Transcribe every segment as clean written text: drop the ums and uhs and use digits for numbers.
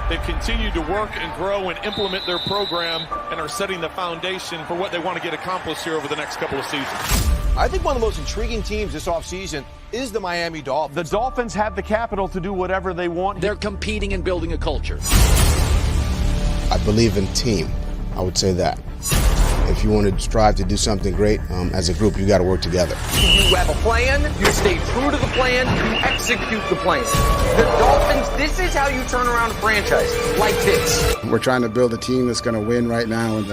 They've continued to work and grow and implement their program and are setting the foundation for what they want to get accomplished here over the next couple of seasons. I think one of the most intriguing teams this offseason is the Miami Dolphins. The Dolphins have the capital to do whatever they want. They're competing and building a culture. I believe in team. I would say that. If you want to strive to do something great, as a group, you got to work together. You have a plan, you stay true to the plan, you execute the plan. The Dolphins, this is how you turn around a franchise, like this. We're trying to build a team that's going to win right now, and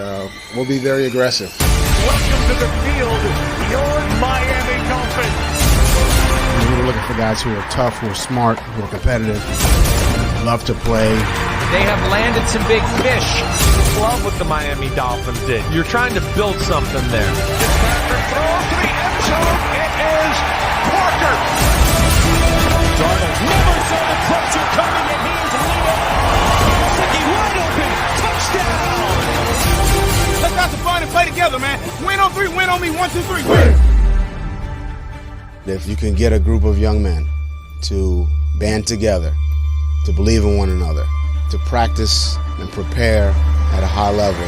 we'll be very aggressive. Welcome to the field, your Miami Dolphins. We're looking for guys who are tough, who are smart, who are competitive, love to play. They have landed some big fish. Love what the Miami Dolphins did. You're trying to build something there. Patrick throws to the end zone. It is Parker. Darnold never saw the pressure coming, and he's leading. Siki wide open. Touchdown. Let's have some fun and play together, man. Win on three, win on me. 1, 2, 3, win. If you can get a group of young men to band together, to believe in one another, to practice and prepare at a high level,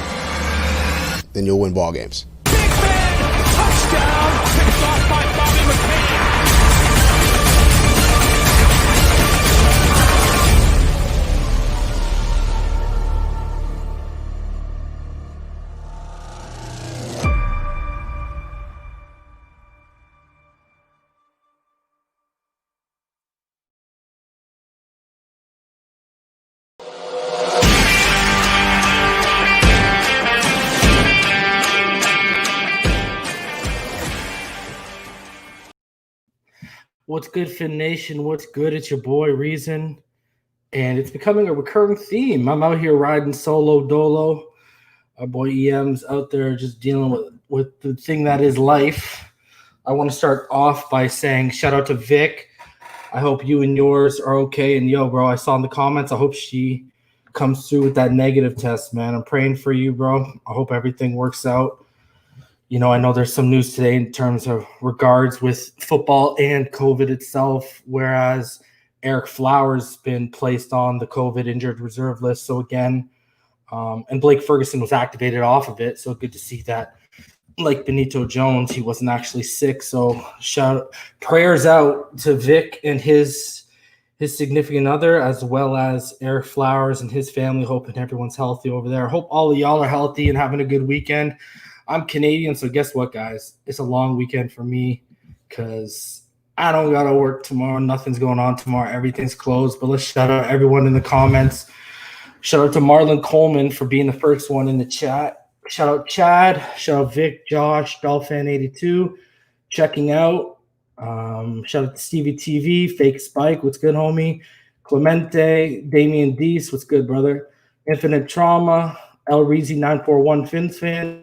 then you'll win ball games. Big man, touchdown, picked off by Bobby McCain. What's good, Fin Nation? What's good? It's your boy Reason, and it's becoming a recurring theme. I'm out here riding solo dolo. Our boy EM's out there just dealing with the thing that is life. I want to start off by saying shout out to Vic. I hope you and yours are okay. And yo, bro, I saw in the comments, I hope she comes through with that negative test, man. I'm praying for you, bro. I hope everything works out. You know, I know there's some news today in terms of regards with football and COVID itself, whereas Eric Flowers been placed on the COVID injured reserve list. So again, and Blake Ferguson was activated off of it. So good to see that. Like Benito Jones, he wasn't actually sick. So prayers out to Vic and his significant other, as well as Eric Flowers and his family. Hoping everyone's healthy over there. Hope all of y'all are healthy and having a good weekend. I'm Canadian, so guess what, guys? It's a long weekend for me because I don't got to work tomorrow. Nothing's going on tomorrow. Everything's closed. But let's shout out everyone in the comments. Shout out to Marlon Coleman for being the first one in the chat. Shout out Chad. Shout out Vic, Josh, Dolphin82, checking out. Shout out to Stevie TV, Fake Spike. What's good, homie? Clemente, Damian Deese. What's good, brother? Infinite Trauma. El Reezy 941 Fins fan.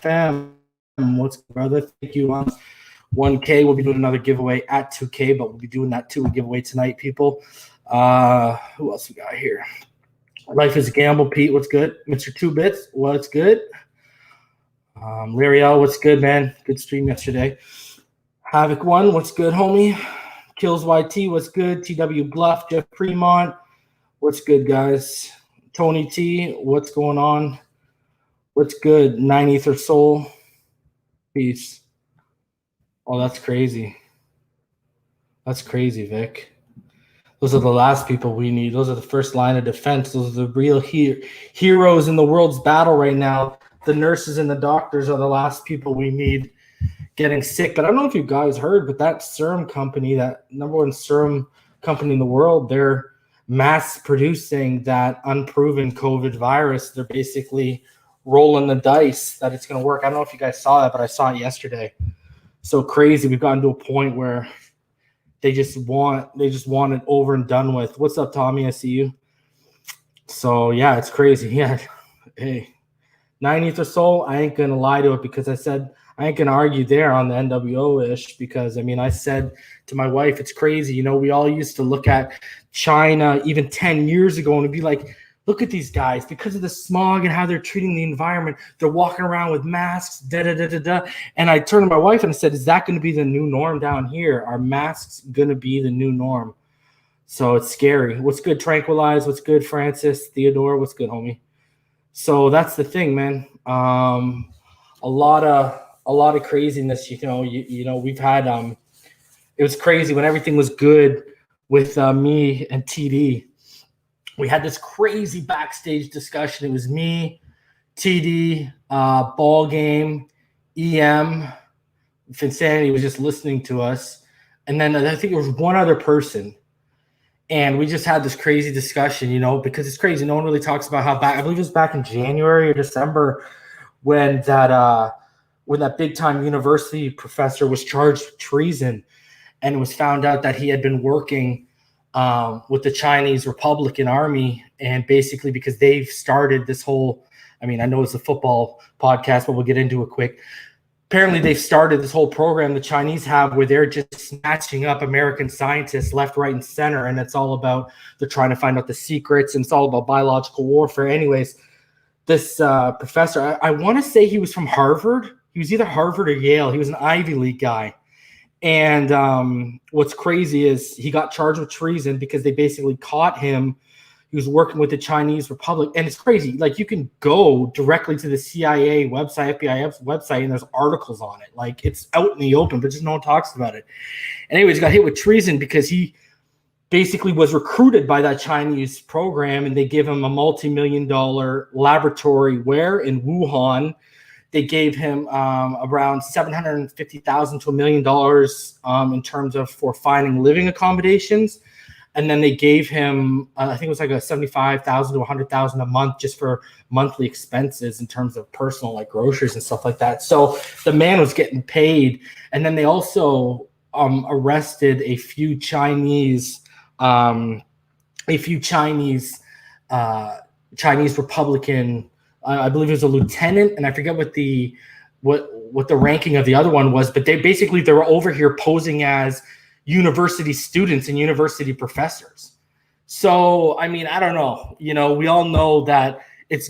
Fam, what's good, brother? Thank you. 1K. We'll be doing another giveaway at 2K, but we'll be doing that too. A giveaway tonight, people. Who else we got here? Life is a Gamble. Pete, what's good? Mr. 2 Bits, what's good? Larry L, what's good, man? Good stream yesterday. Havoc 1, what's good, homie? Kills YT, what's good? TW Bluff, Jeff Fremont, what's good, guys? Tony T, what's going on? What's good? 9 Ether Soul. Peace. Oh, that's crazy. That's crazy, Vic. Those are the last people we need. Those are the first line of defense. Those are the real heroes in the world's battle right now. The nurses and the doctors are the last people we need getting sick. But I don't know if you guys heard, but that serum company, that number one serum company in the world, they're mass producing that unproven COVID virus. They're basically rolling the dice that it's going to work. I don't know if you guys saw that, but I saw it yesterday. So crazy. We've gotten to a point where they just want it over and done with. What's up, Tommy? I see you. So yeah, it's crazy. Yeah. Hey, 9 Ether Soul, I ain't going to lie to it because I said I ain't going to argue there on the NWO-ish because, I mean, I said to my wife, it's crazy. You know, we all used to look at China even 10 years ago and be like, look at these guys because of the smog and how they're treating the environment. They're walking around with masks, da-da-da-da-da. And I turned to my wife and I said, is that going to be the new norm down here? Are masks going to be the new norm? So it's scary. What's good, Tranquilize? What's good, Francis? Theodore? What's good, homie? So that's the thing, man. A lot of craziness. You know, we've had. It was crazy when everything was good with me and TD. We had this crazy backstage discussion. It was me, TD, Ball Game, EM, Phinside was just listening to us. And then I think it was one other person. And we just had this crazy discussion, you know, because it's crazy. No one really talks about how back, I believe it was back in January or December when that big time university professor was charged with treason, and it was found out that he had been working with the Chinese Republican Army, and basically because they've started this whole, I mean, I know it's a football podcast, but we'll get into it quick. Apparently they've started this whole program the Chinese have where they're just snatching up American scientists left, right, and center, and it's all about, they're trying to find out the secrets, and it's all about biological warfare. Anyways, this professor, I want to say he was from Harvard. He was either Harvard or Yale. He was an Ivy League guy. And what's crazy is he got charged with treason because they basically caught him. He was working with the Chinese Republic. And it's crazy. Like, you can go directly to the CIA website, FBI website, and there's articles on it. Like, it's out in the open, but just no one talks about it. And anyways, he got hit with treason because he basically was recruited by that Chinese program, and they give him a multi-million-dollar laboratory where in Wuhan. They gave him around $750,000 to $1 million in terms of for finding living accommodations. And then they gave him, I think it was like a $75,000 to $100,000 a month just for monthly expenses in terms of personal, like groceries and stuff like that. So the man was getting paid. And then they also arrested a few Chinese Republican. I believe it was a lieutenant, and I forget what the ranking of the other one was. But they were over here posing as university students and university professors. So, I mean, I don't know. You know, we all know that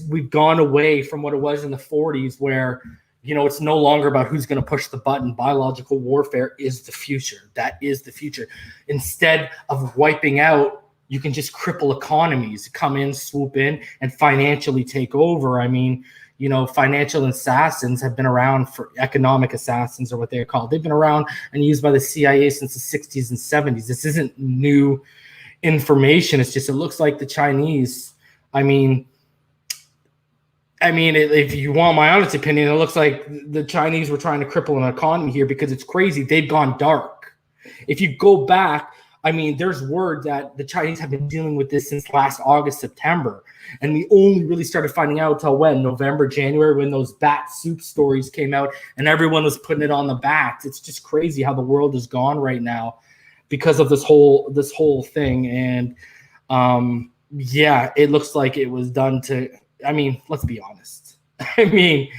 we've gone away from what it was in the 40s where, you know, it's no longer about who's going to push the button. Biological warfare is the future. That is the future. Instead of wiping out, you can just cripple economies, come in, swoop in, and financially take over. I mean, you know, financial assassins have been around for economic assassins, or what they're called. They've been around and used by the CIA since the 60s and 70s. This isn't new information. It's just, it looks like the Chinese, I mean, if you want my honest opinion, it looks like the Chinese were trying to cripple an economy here because it's crazy. They've gone dark. If you go back, I mean, there's word that the Chinese have been dealing with this since last August, September. And we only really started finding out until when? November, January, when those bat soup stories came out and everyone was putting it on the bats. It's just crazy how the world is gone right now because of this whole thing. And yeah, it looks like it was done to, I mean, let's be honest. I mean,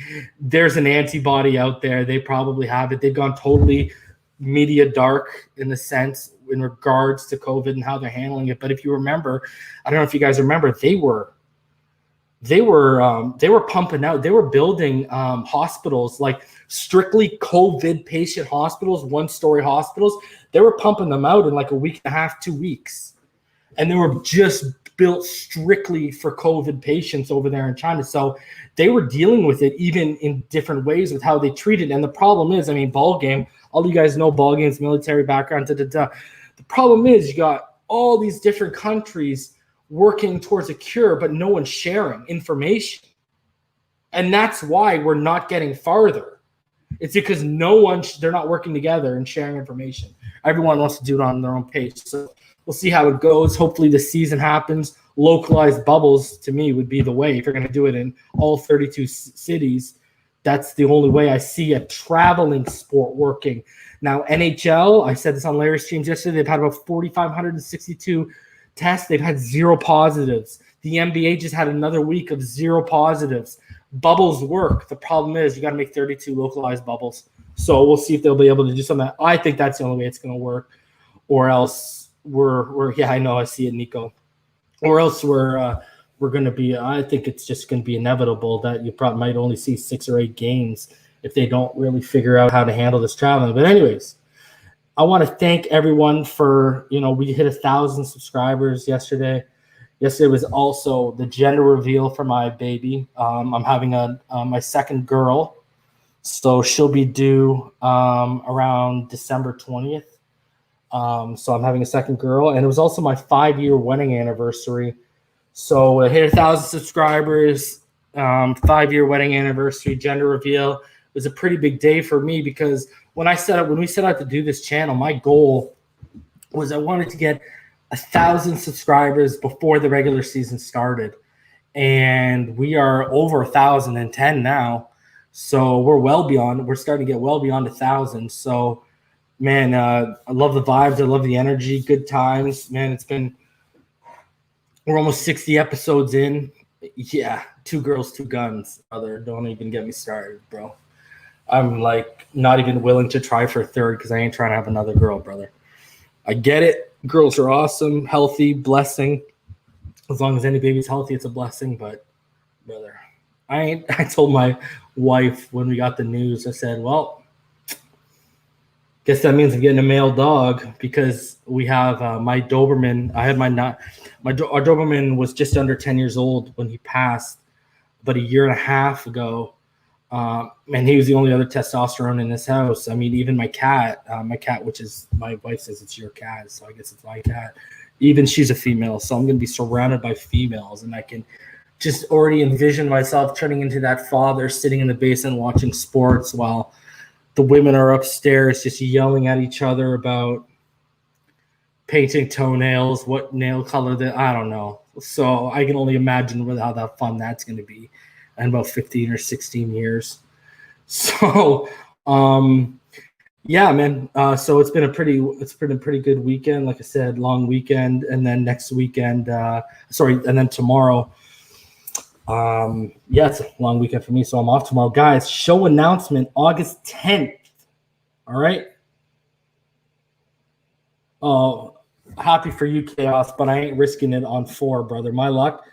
there's an antibody out there. They probably have it. They've gone totally media dark in the sense in regards to COVID and how they're handling it. But if you remember, I don't know if you guys remember, they were pumping out, they were building hospitals, like strictly COVID patient hospitals, 1-story hospitals. They were pumping them out in like a week and a half, 2 weeks. And they were just built strictly for COVID patients over there in China. So they were dealing with it even in different ways with how they treat it. And the problem is, I mean, ball game, all you guys know ball games, military background, The problem is you got all these different countries working towards a cure, but no one's sharing information. And that's why we're not getting farther. It's because they're not working together and sharing information. Everyone wants to do it on their own pace. So we'll see how it goes. Hopefully the season happens. Localized bubbles, to me, would be the way. If you're going to do it in all 32 cities, that's the only way I see a traveling sport working. Now, NHL, I said this on Larry's streams yesterday, they've had about 4,562 tests. They've had 0 positives. The NBA just had another week of 0 positives. Bubbles work. The problem is you got to make 32 localized bubbles. So we'll see if they'll be able to do something. I think that's the only way it's going to work. Or else yeah, I know, I see it, Nico. Or else we're going to be, I think it's just going to be inevitable that you probably might only see 6 or 8 games if they don't really figure out how to handle this traveling. But anyways, I want to thank everyone for, we hit 1,000 subscribers yesterday. Yesterday was also the gender reveal for my baby. I'm having my second girl, so she'll be due around December 20th. So I'm having a second girl, and it was also my 5-year wedding anniversary. So I hit 1,000 subscribers, 5-year wedding anniversary, gender reveal. It was a pretty big day for me because when we set out to do this channel, my goal was I wanted to get 1,000 subscribers before the regular season started, and we are over 1,010 now. So we're starting to get well beyond 1,000. So, man, I love the vibes. I love the energy. Good times, man. We're almost 60 episodes in. Yeah, 2 girls, 2 guns, brother. Don't even get me started, bro. I'm like not even willing to try for a third because I ain't trying to have another girl, brother. I get it. Girls are awesome, healthy, blessing. As long as any baby's healthy, it's a blessing. But, brother, I told my wife when we got the news, I said, well, guess that means I'm getting a male dog because we have my Doberman. Our Doberman was just under 10 years old when he passed about a year and a half ago. And he was the only other testosterone in this house. I mean, even my cat, which is my wife says it's your cat, so I guess it's my cat. Even she's a female, so I'm going to be surrounded by females, and I can just already envision myself turning into that father sitting in the basement watching sports while the women are upstairs just yelling at each other about painting toenails, what nail color I don't know. So I can only imagine how that fun that's going to be in about 15 or 16 years. So, yeah, man. So it's been a pretty good weekend. Like I said, long weekend, and then next weekend, and then tomorrow. Yeah, it's a long weekend for me, so I'm off tomorrow. Guys, show announcement August 10th. All right. Oh, happy for you, Chaos, but I ain't risking it on 4, brother. My luck.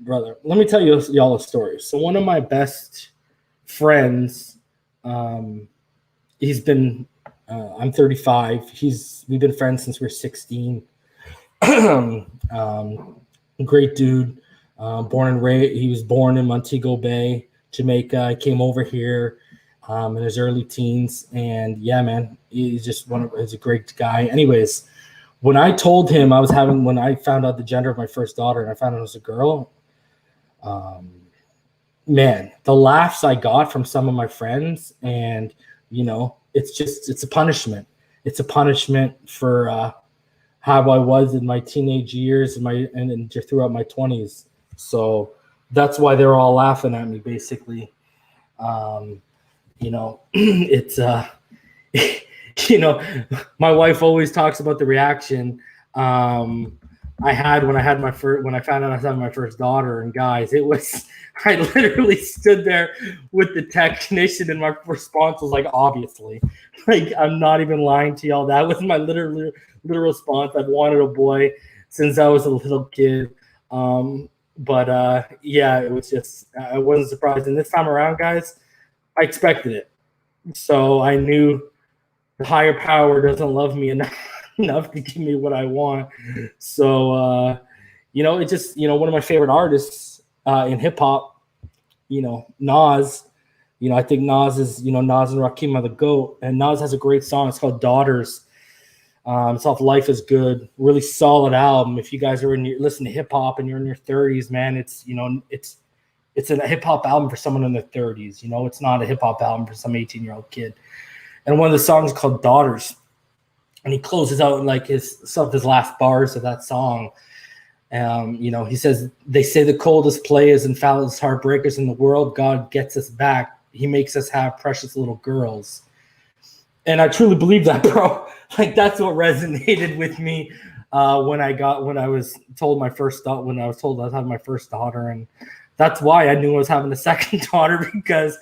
Brother, let me tell y'all a story. So one of my best friends, he's been, I'm 35. We've been friends since we were 16. Great dude. Born and raised. He was born in Montego Bay, Jamaica. He came over here in his early teens, and yeah, man, he's a great guy. Anyways, when I told him when I found out the gender of my first daughter, and I found out it was a girl. Man, the laughs I got from some of my friends, and it's a punishment. It's a punishment for how I was in my teenage years and throughout my 20s. So that's why they're all laughing at me, basically. It's my wife always talks about the reaction I had when I found out I was having my first daughter. And guys, I literally stood there with the technician, and my response was like, obviously. Like, I'm not even lying to y'all. That was my literal response. I've wanted a boy since I was a little kid. Yeah, it was just, I wasn't surprised. And this time around, guys, I expected it. So I knew the higher power doesn't love me enough to give me what I want. So, it just, one of my favorite artists in hip hop, Nas, I think Nas is, Nas and Rakim are the GOAT. And Nas has a great song. It's called Daughters. It's off Life is Good. Really solid album. If you guys are listen to hip hop and you're in your 30s, man, it's a hip hop album for someone in their 30s. It's not a hip hop album for some 18-year-old kid. And one of the songs is called Daughters. And he closes out like his last bars of that song. He says, they say the coldest players and foulest heartbreakers in the world, God gets us back. He makes us have precious little girls. And I truly believe that, bro. Like, that's what resonated with me when I was told I was having my first daughter. And that's why I knew I was having a second daughter, because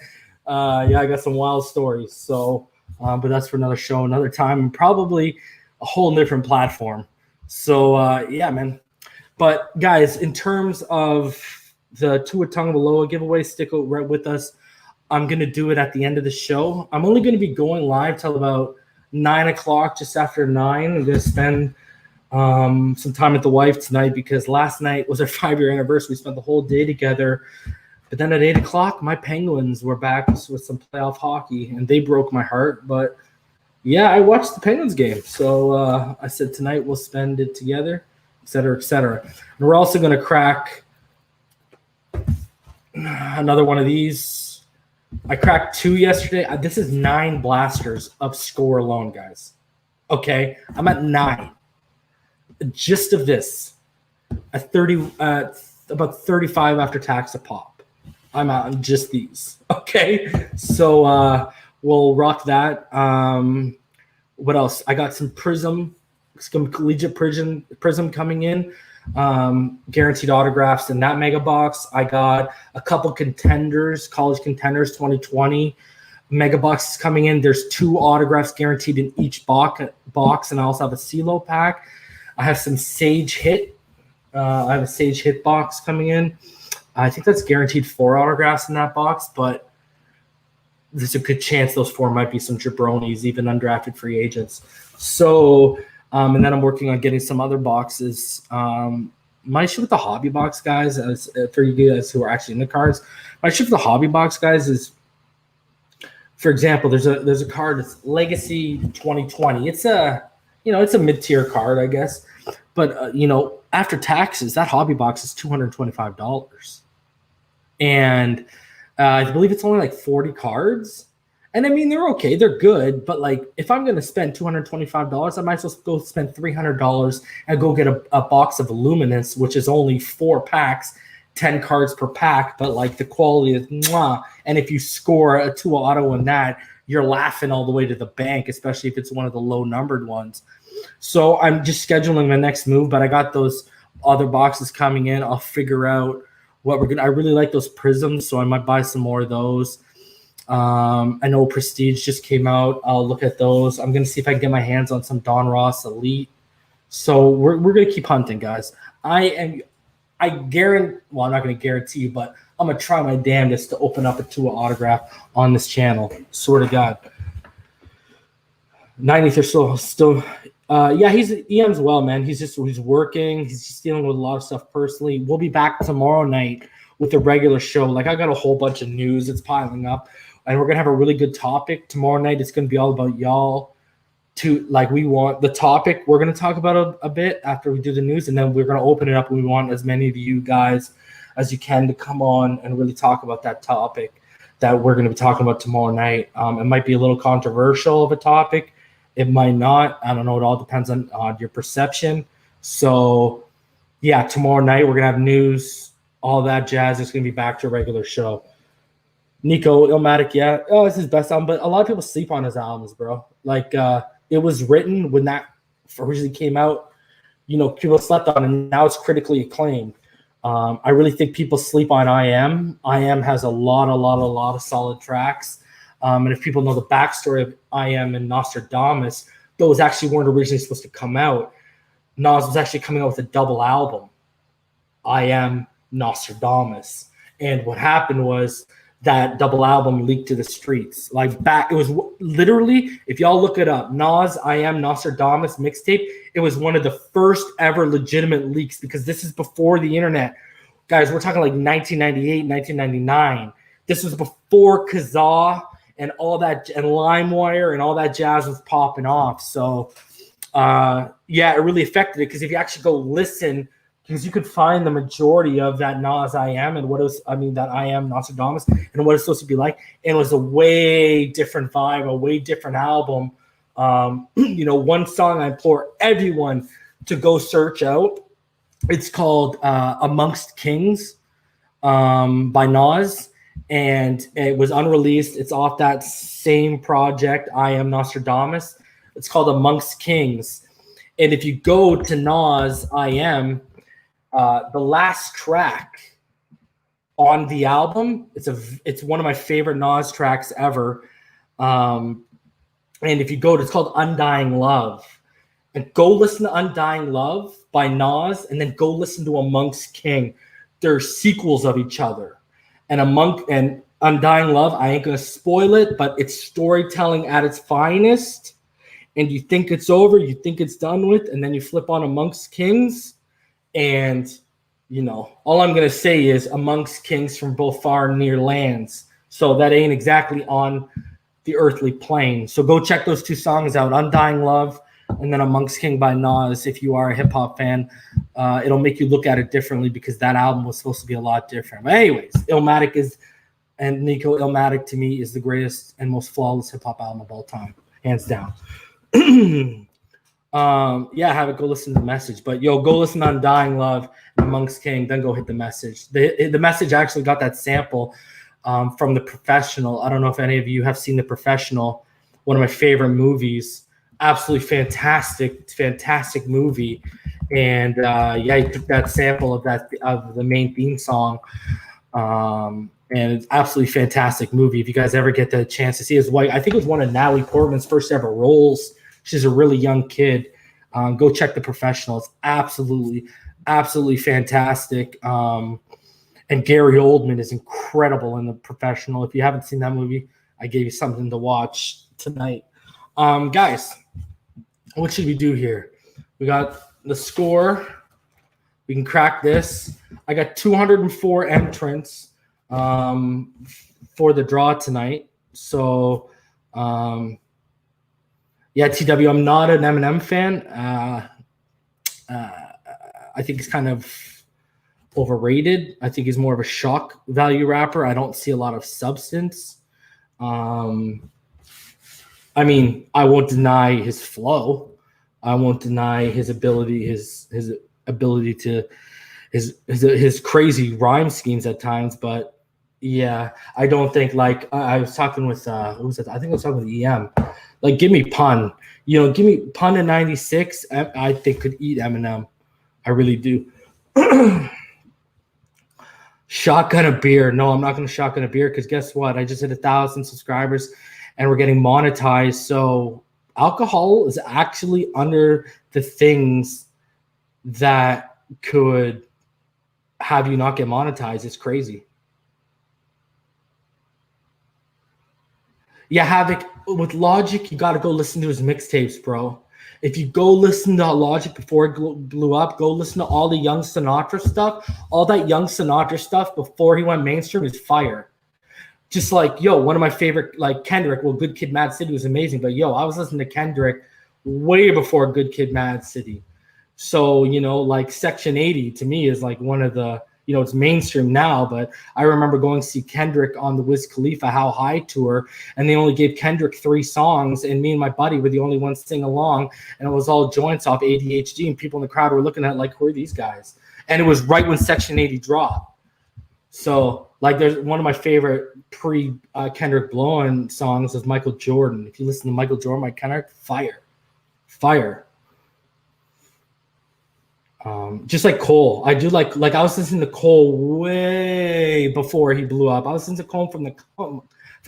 I got some wild stories. So, but that's for another show, another time, and probably a whole different platform. So, yeah, man. But guys, in terms of the Tua Tagovailoa giveaway, stick right with us. I'm going to do it at the end of the show. I'm only going to be going live till about 9 o'clock, just after 9. I'm going to spend some time with the wife tonight because last night was our 5-year anniversary. We spent the whole day together. But then at 8 o'clock, my Penguins were back with some playoff hockey, and they broke my heart. But, yeah, I watched the Penguins game. So I said tonight we'll spend it together, et cetera, et cetera. And we're also going to crack another one of these. I cracked 2 yesterday. This is 9 blasters of score alone, guys. Okay? I'm at 9. Just of this. At 30, about 35 after tax a pop. I'm out on just these. Okay? So we'll rock that. What else? I got some collegiate prism coming in. Guaranteed autographs in that mega box. I got a couple contenders, college contenders 2020 mega boxes coming in. There's 2 autographs guaranteed in each box, and I also have a CeeLo pack. I have some Sage Hit. I have a Sage Hit box coming in. I think that's guaranteed 4 autographs in that box, but there's a good chance those 4 might be some jabronis, even undrafted free agents. So, and then I'm working on getting some other boxes. My issue with the hobby box, guys, for you guys who are actually in the cards, my issue with the hobby box, guys, is, for example, there's a card that's Legacy 2020. It's a mid-tier card, I guess, but after taxes, that hobby box is $225, and I believe it's only like 40 cards. And I mean, they're okay, they're good, but like if I'm going to spend $225, I might as well go spend $300 and go get a box of Illuminance, which is only 4 packs, 10 cards per pack, but like the quality is mwah. And if you score a Tua auto in that, you're laughing all the way to the bank, especially if it's one of the low numbered ones. So I'm just scheduling my next move, but I got those other boxes coming in. I'll figure out what we're going to. I really like those prisms, so I might buy some more of those. I know Prestige just came out. I'll look at those. I'm going to see if I can get my hands on some Don Ross Elite. So we're going to keep hunting, guys. I guarantee, well, I'm not going to guarantee, but I'm going to try my damnedest to open up a Tua autograph on this channel. Swear to God. 90th or still. Yeah, he's EM's well, man. He's working. He's just dealing with a lot of stuff personally. We'll be back tomorrow night with a regular show. Like, I got a whole bunch of news. It's piling up. And we're going to have a really good topic tomorrow night. It's going to be all about y'all. We want the topic we're going to talk about a bit after we do the news, and then we're going to open it up, and we want as many of you guys as you can to come on and really talk about that topic that we're going to be talking about tomorrow night. It might be a little controversial of a topic. It might not. I don't know. It all depends on your perception. So, yeah, tomorrow night we're going to have news, all that jazz. It's going to be back to a regular show. Nico Illmatic, yeah. Oh, it's his best album, but a lot of people sleep on his albums, bro. Like, it was written when that originally came out. People slept on it, and now it's critically acclaimed. I really think people sleep on I Am. I Am has a lot of solid tracks. And if people know the backstory of I Am and Nostradamus, those actually weren't originally supposed to come out. Nas was actually coming out with a double album, I Am Nostradamus. And what happened was that double album leaked to the streets. It was literally, if y'all look it up, Nas, I Am Nostradamus mixtape, it was one of the first ever legitimate leaks, because this is before the internet. Guys, we're talking like 1998, 1999. This was before Kazaa and all that, and LimeWire and all that jazz was popping off. So, yeah, it really affected it, because if you actually go listen, because you could find the majority of that Nas I Am and that I Am Nostradamus and what it's supposed to be like. And it was a way different vibe, a way different album. One song I implore everyone to go search out. It's called Amongst Kings by Nas. And it was unreleased. It's off that same project, I Am Nostradamus. It's called Amongst Kings. And if you go to Nas I Am, the last track on the album, it's one of my favorite Nas tracks ever. And if you go to, it's called Undying Love. And go listen to Undying Love by Nas, and then go listen to Amongst King. They're sequels of each other. And Undying Love, I ain't gonna spoil it, but it's storytelling at its finest. and you think it's over, you think it's done with, and then you flip on Amongst Kings, and all I'm gonna say is Amongst Kings from both far and near lands. So that ain't exactly on the earthly plane. So go check those two songs out, Undying Love and then Amongst King by Nas. If you are a hip hop fan, it'll make you look at it differently because that album was supposed to be a lot different. But anyways, Illmatic and Nico Illmatic to me is the greatest and most flawless hip hop album of all time, hands down. Have it go listen to the message. But go listen to Undying Love and Amongst King, then go hit the message. The message actually got that sample from The Professional. I don't know if any of you have seen The Professional, one of my favorite movies. Absolutely fantastic movie. And he took that sample of the main theme song. And it's absolutely fantastic movie. If you guys ever get the chance to see his wife, I think it was one of Natalie Portman's first ever roles. She's a really young kid. Go check The Professional. It's absolutely fantastic. And Gary Oldman is incredible in The Professional. If you haven't seen that movie, I gave you something to watch tonight. Guys, what should we do here? We got the score. We can crack this. I got 204 entrants for the draw tonight. So, TW, I'm not an Eminem fan. I think he's kind of overrated. I think he's more of a shock value rapper. I don't see a lot of substance. I won't deny his flow. I won't deny his ability, his ability to his crazy rhyme schemes at times. But yeah, I don't think I was talking with who was it? I think I was talking with EM. Like, give me Pun. Give me Pun in '96. I think could eat Eminem. I really do. Shotgun a beer. No, I'm not going to shotgun a beer because guess what? I just hit 1,000 subscribers and we're getting monetized. So alcohol is actually under the things that could have you not get monetized. It's crazy. Yeah, Havoc, with Logic, you got to go listen to his mixtapes, bro. If you go listen to Logic before it blew up, go listen to all the Young Sinatra stuff. All that Young Sinatra stuff before he went mainstream is fire. Just one of my favorite, Kendrick. Well, Good Kid, Mad City was amazing. But, I was listening to Kendrick way before Good Kid, Mad City. So, Section 80 to me is one of the, it's mainstream now. But I remember going to see Kendrick on the Wiz Khalifa How High tour. And they only gave Kendrick 3 songs. And me and my buddy were the only ones singing along. And it was all joints off ADHD. And people in the crowd were looking at who are these guys? And it was right when Section 80 dropped. So, there's one of my favorite pre-Kendrick blowing songs is Michael Jordan. If you listen to Michael Jordan by Kendrick, fire. Just like Cole. I do like I was listening to Cole way before he blew up. I was listening to Cole from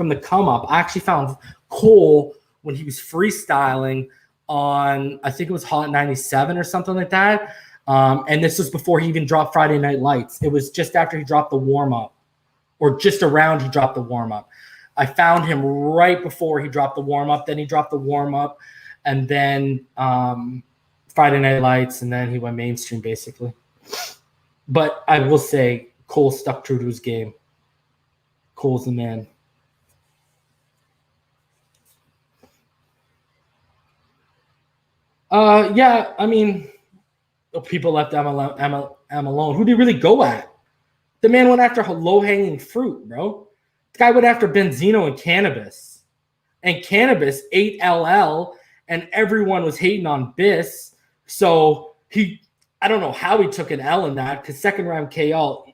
the come up. I actually found Cole when he was freestyling on, I think it was Hot 97 or something like that. And this was before he even dropped Friday Night Lights. It was just after he dropped the warm-up, or just around he dropped the warm-up. I found him right before he dropped the warm-up. Then he dropped the warm-up, and then Friday Night Lights, and then he went mainstream, basically. But I will say Cole stuck true to his game. Cole's the man. People left M alone. Who did he really go at? The man went after low-hanging fruit, bro. The guy went after Benzino and Cannabis. And Cannabis ate LL, and everyone was hating on Biss. So I don't know how he took an L in that, because second round KO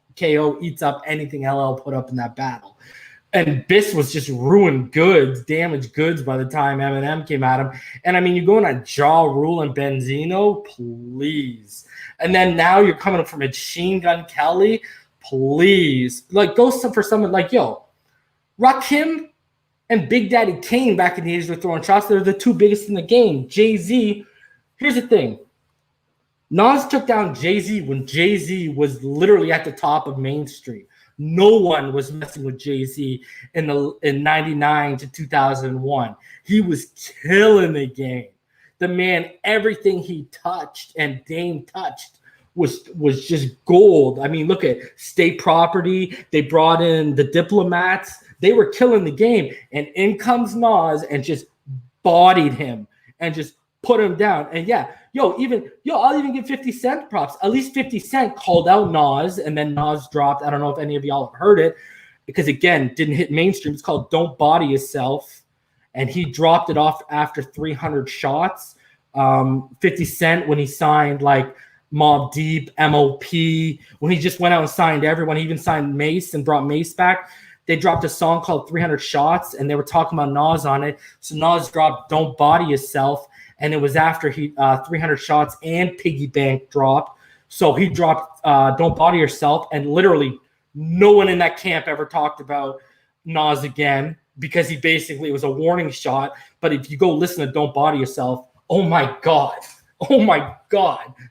eats up anything LL put up in that battle. And Biss was just ruined goods, damaged goods by the time Eminem came at him. And you going on Ja Rule and Benzino, please. And then now you're coming up from Machine Gun Kelly, please. Go for someone Rakim and Big Daddy Kane back in the 80s were throwing shots. They're the 2 biggest in the game. Jay-Z, here's the thing. Nas took down Jay-Z when Jay-Z was literally at the top of Main Street. No one was messing with Jay-Z in 99 to 2001. He was killing the game. The man, everything he touched and Dame touched was just gold. I mean, look at State Property. They brought in the Diplomats. They were killing the game. And in comes Nas and just bodied him and just put him down. And I'll even give 50 Cent props. At least 50 Cent called out Nas, and then Nas dropped. I don't know if any of y'all have heard it, because again, didn't hit mainstream. It's called Don't Body Yourself. And he dropped it off after 300 shots. 50 Cent, when he signed like Mobb Deep, MOP, when he just went out and signed everyone, he even signed Mace and brought Mace back. They dropped a song called 300 Shots, and they were talking about Nas on it. So Nas dropped Don't Body Yourself, and it was after he 300 Shots and Piggy Bank dropped. So he dropped Don't Body Yourself, and literally no one in that camp ever talked about Nas again, because he basically, it was a warning shot. But if you go listen to Don't Body Yourself, oh my God,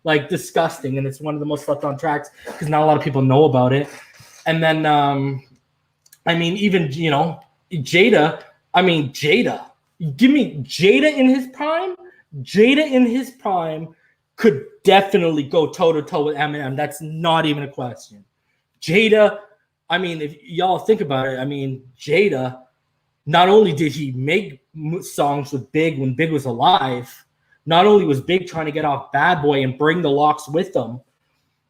like disgusting. And it's one of the most slept on tracks because not a lot of people know about it. And then, I mean, even, Jada, give me Jada in his prime. Jada in his prime could definitely go toe-to-toe with Eminem. That's not even a question. Jada, I mean, if y'all think about it, I mean, Jada, not only did he make songs with Big when Big was alive, not only was Big trying to get off Bad Boy and bring the locks with him,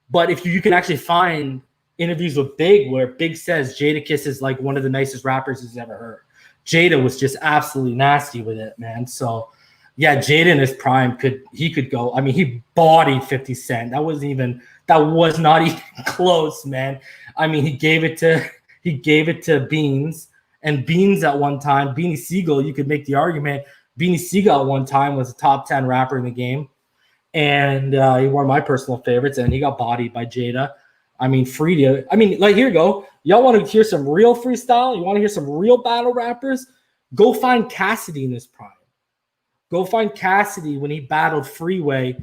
but if you can actually find interviews with Big where Big says Jadakiss is like one of the nicest rappers he's ever heard. Jada was just absolutely nasty with it, man. So, yeah, Jada in his prime could go. I mean, he bodied 50 Cent. That was not even close, man. I mean, he gave it to Beans, and Beans at one time, Beanie Siegel, you could make the argument, Beanie Siegel at one time was a top 10 rapper in the game, and he one of my personal favorites, and he got bodied by Jada. I mean, here you go. Y'all want to hear some real freestyle? You want to hear some real battle rappers? Go find Cassidy in his prime. Go find Cassidy when he battled Freeway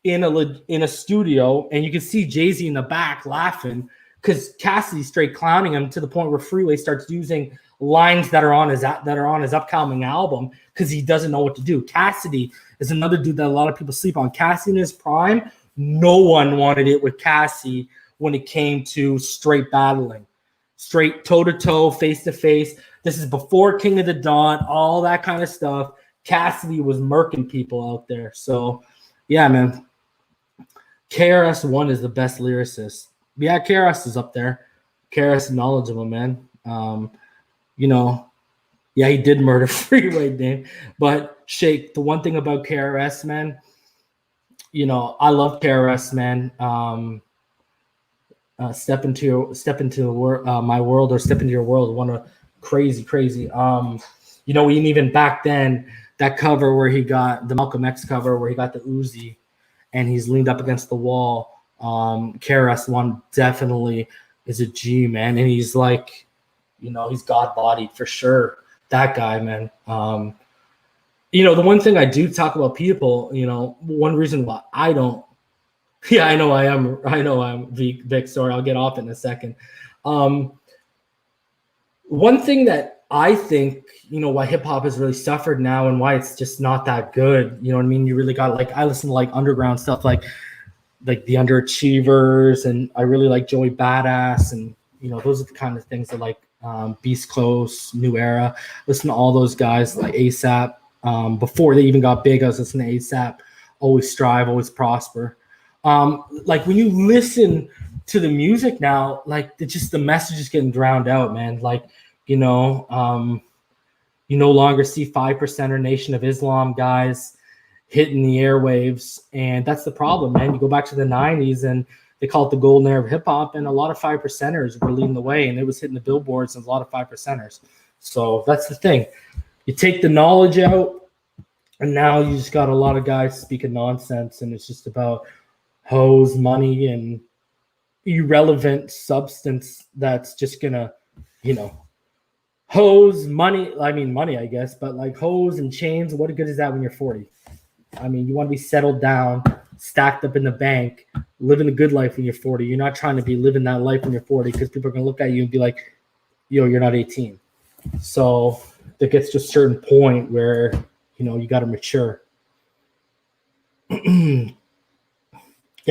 in a studio, and you can see Jay-Z in the back laughing because Cassidy's straight clowning him to the point where Freeway starts using lines that are on his upcoming album because he doesn't know what to do. Cassidy is another dude that a lot of people sleep on. Cassidy in his prime, no one wanted it with Cassie when it came to straight battling, straight toe-to-toe, face-to-face. This is before King of the Dawn, all that kind of stuff. Cassidy was murking people out there. So, yeah, man. KRS-One is the best lyricist. Yeah, KRS is up there. KRS is knowledgeable, man. He did murder Freeway, Dave. But, Shake, the one thing about KRS, man, I love KRS, man. Step into my world, or Step into your world. One of crazy. Even back then, that cover where he got the Malcolm X cover where he got the Uzi and he's leaned up against the wall. KRS-One definitely is a G, man, and he's like, he's God-bodied for sure. That guy, man. The one thing I do talk about people, one reason why I don't. Yeah, I know I'm Vic. Sorry, I'll get off in a second. One thing that I think, why hip hop has really suffered now and why it's just not that good. You know what I mean? You really got I listen to like underground stuff like the Underachievers, and I really like Joey Badass, and those are the kind of things that like Beast Coast, New Era. Listen to all those guys like ASAP. Before they even got big, I was listening to ASAP. Always Strive, Always Prosper. Like when you listen to the music now, like the message is getting drowned out, man. Like, you no longer see 5%er Nation of Islam guys hitting the airwaves. And that's the problem, man. You go back to the 90s and they call it the golden era of hip hop, and a lot of 5%ers were leading the way, and it was hitting the billboards and a lot of 5%ers. So that's the thing. You take the knowledge out, and now you just got a lot of guys speaking nonsense, and it's just about hoes, money, and irrelevant substance that's just gonna, hoes, money. I mean, money, I guess, but like hoes and chains, what good is that when you're 40? I mean, you want to be settled down, stacked up in the bank, living a good life when you're 40. You're not trying to be living that life when you're 40 because people are going to look at you and be like, yo, you're not 18. So it gets to a certain point where, you got to mature. Yeah,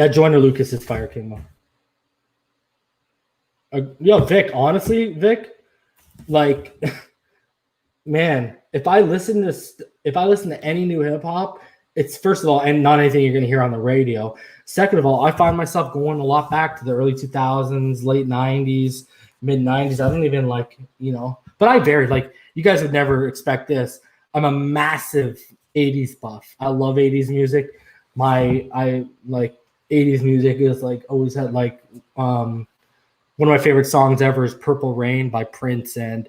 Joyner Lucas is Fire King. Yo, Vic, honestly, Vic, like, man, if I listen to any new hip hop, it's first of all, and not anything you're gonna hear on the radio. Second of all, I find myself going a lot back to the early 2000s, late 90s, mid 90s. I don't even but I vary. Like, you guys would never expect this. I'm a massive 80s buff. I love 80s music. I like 80s music is like always had like one of my favorite songs ever is Purple Rain by Prince. And,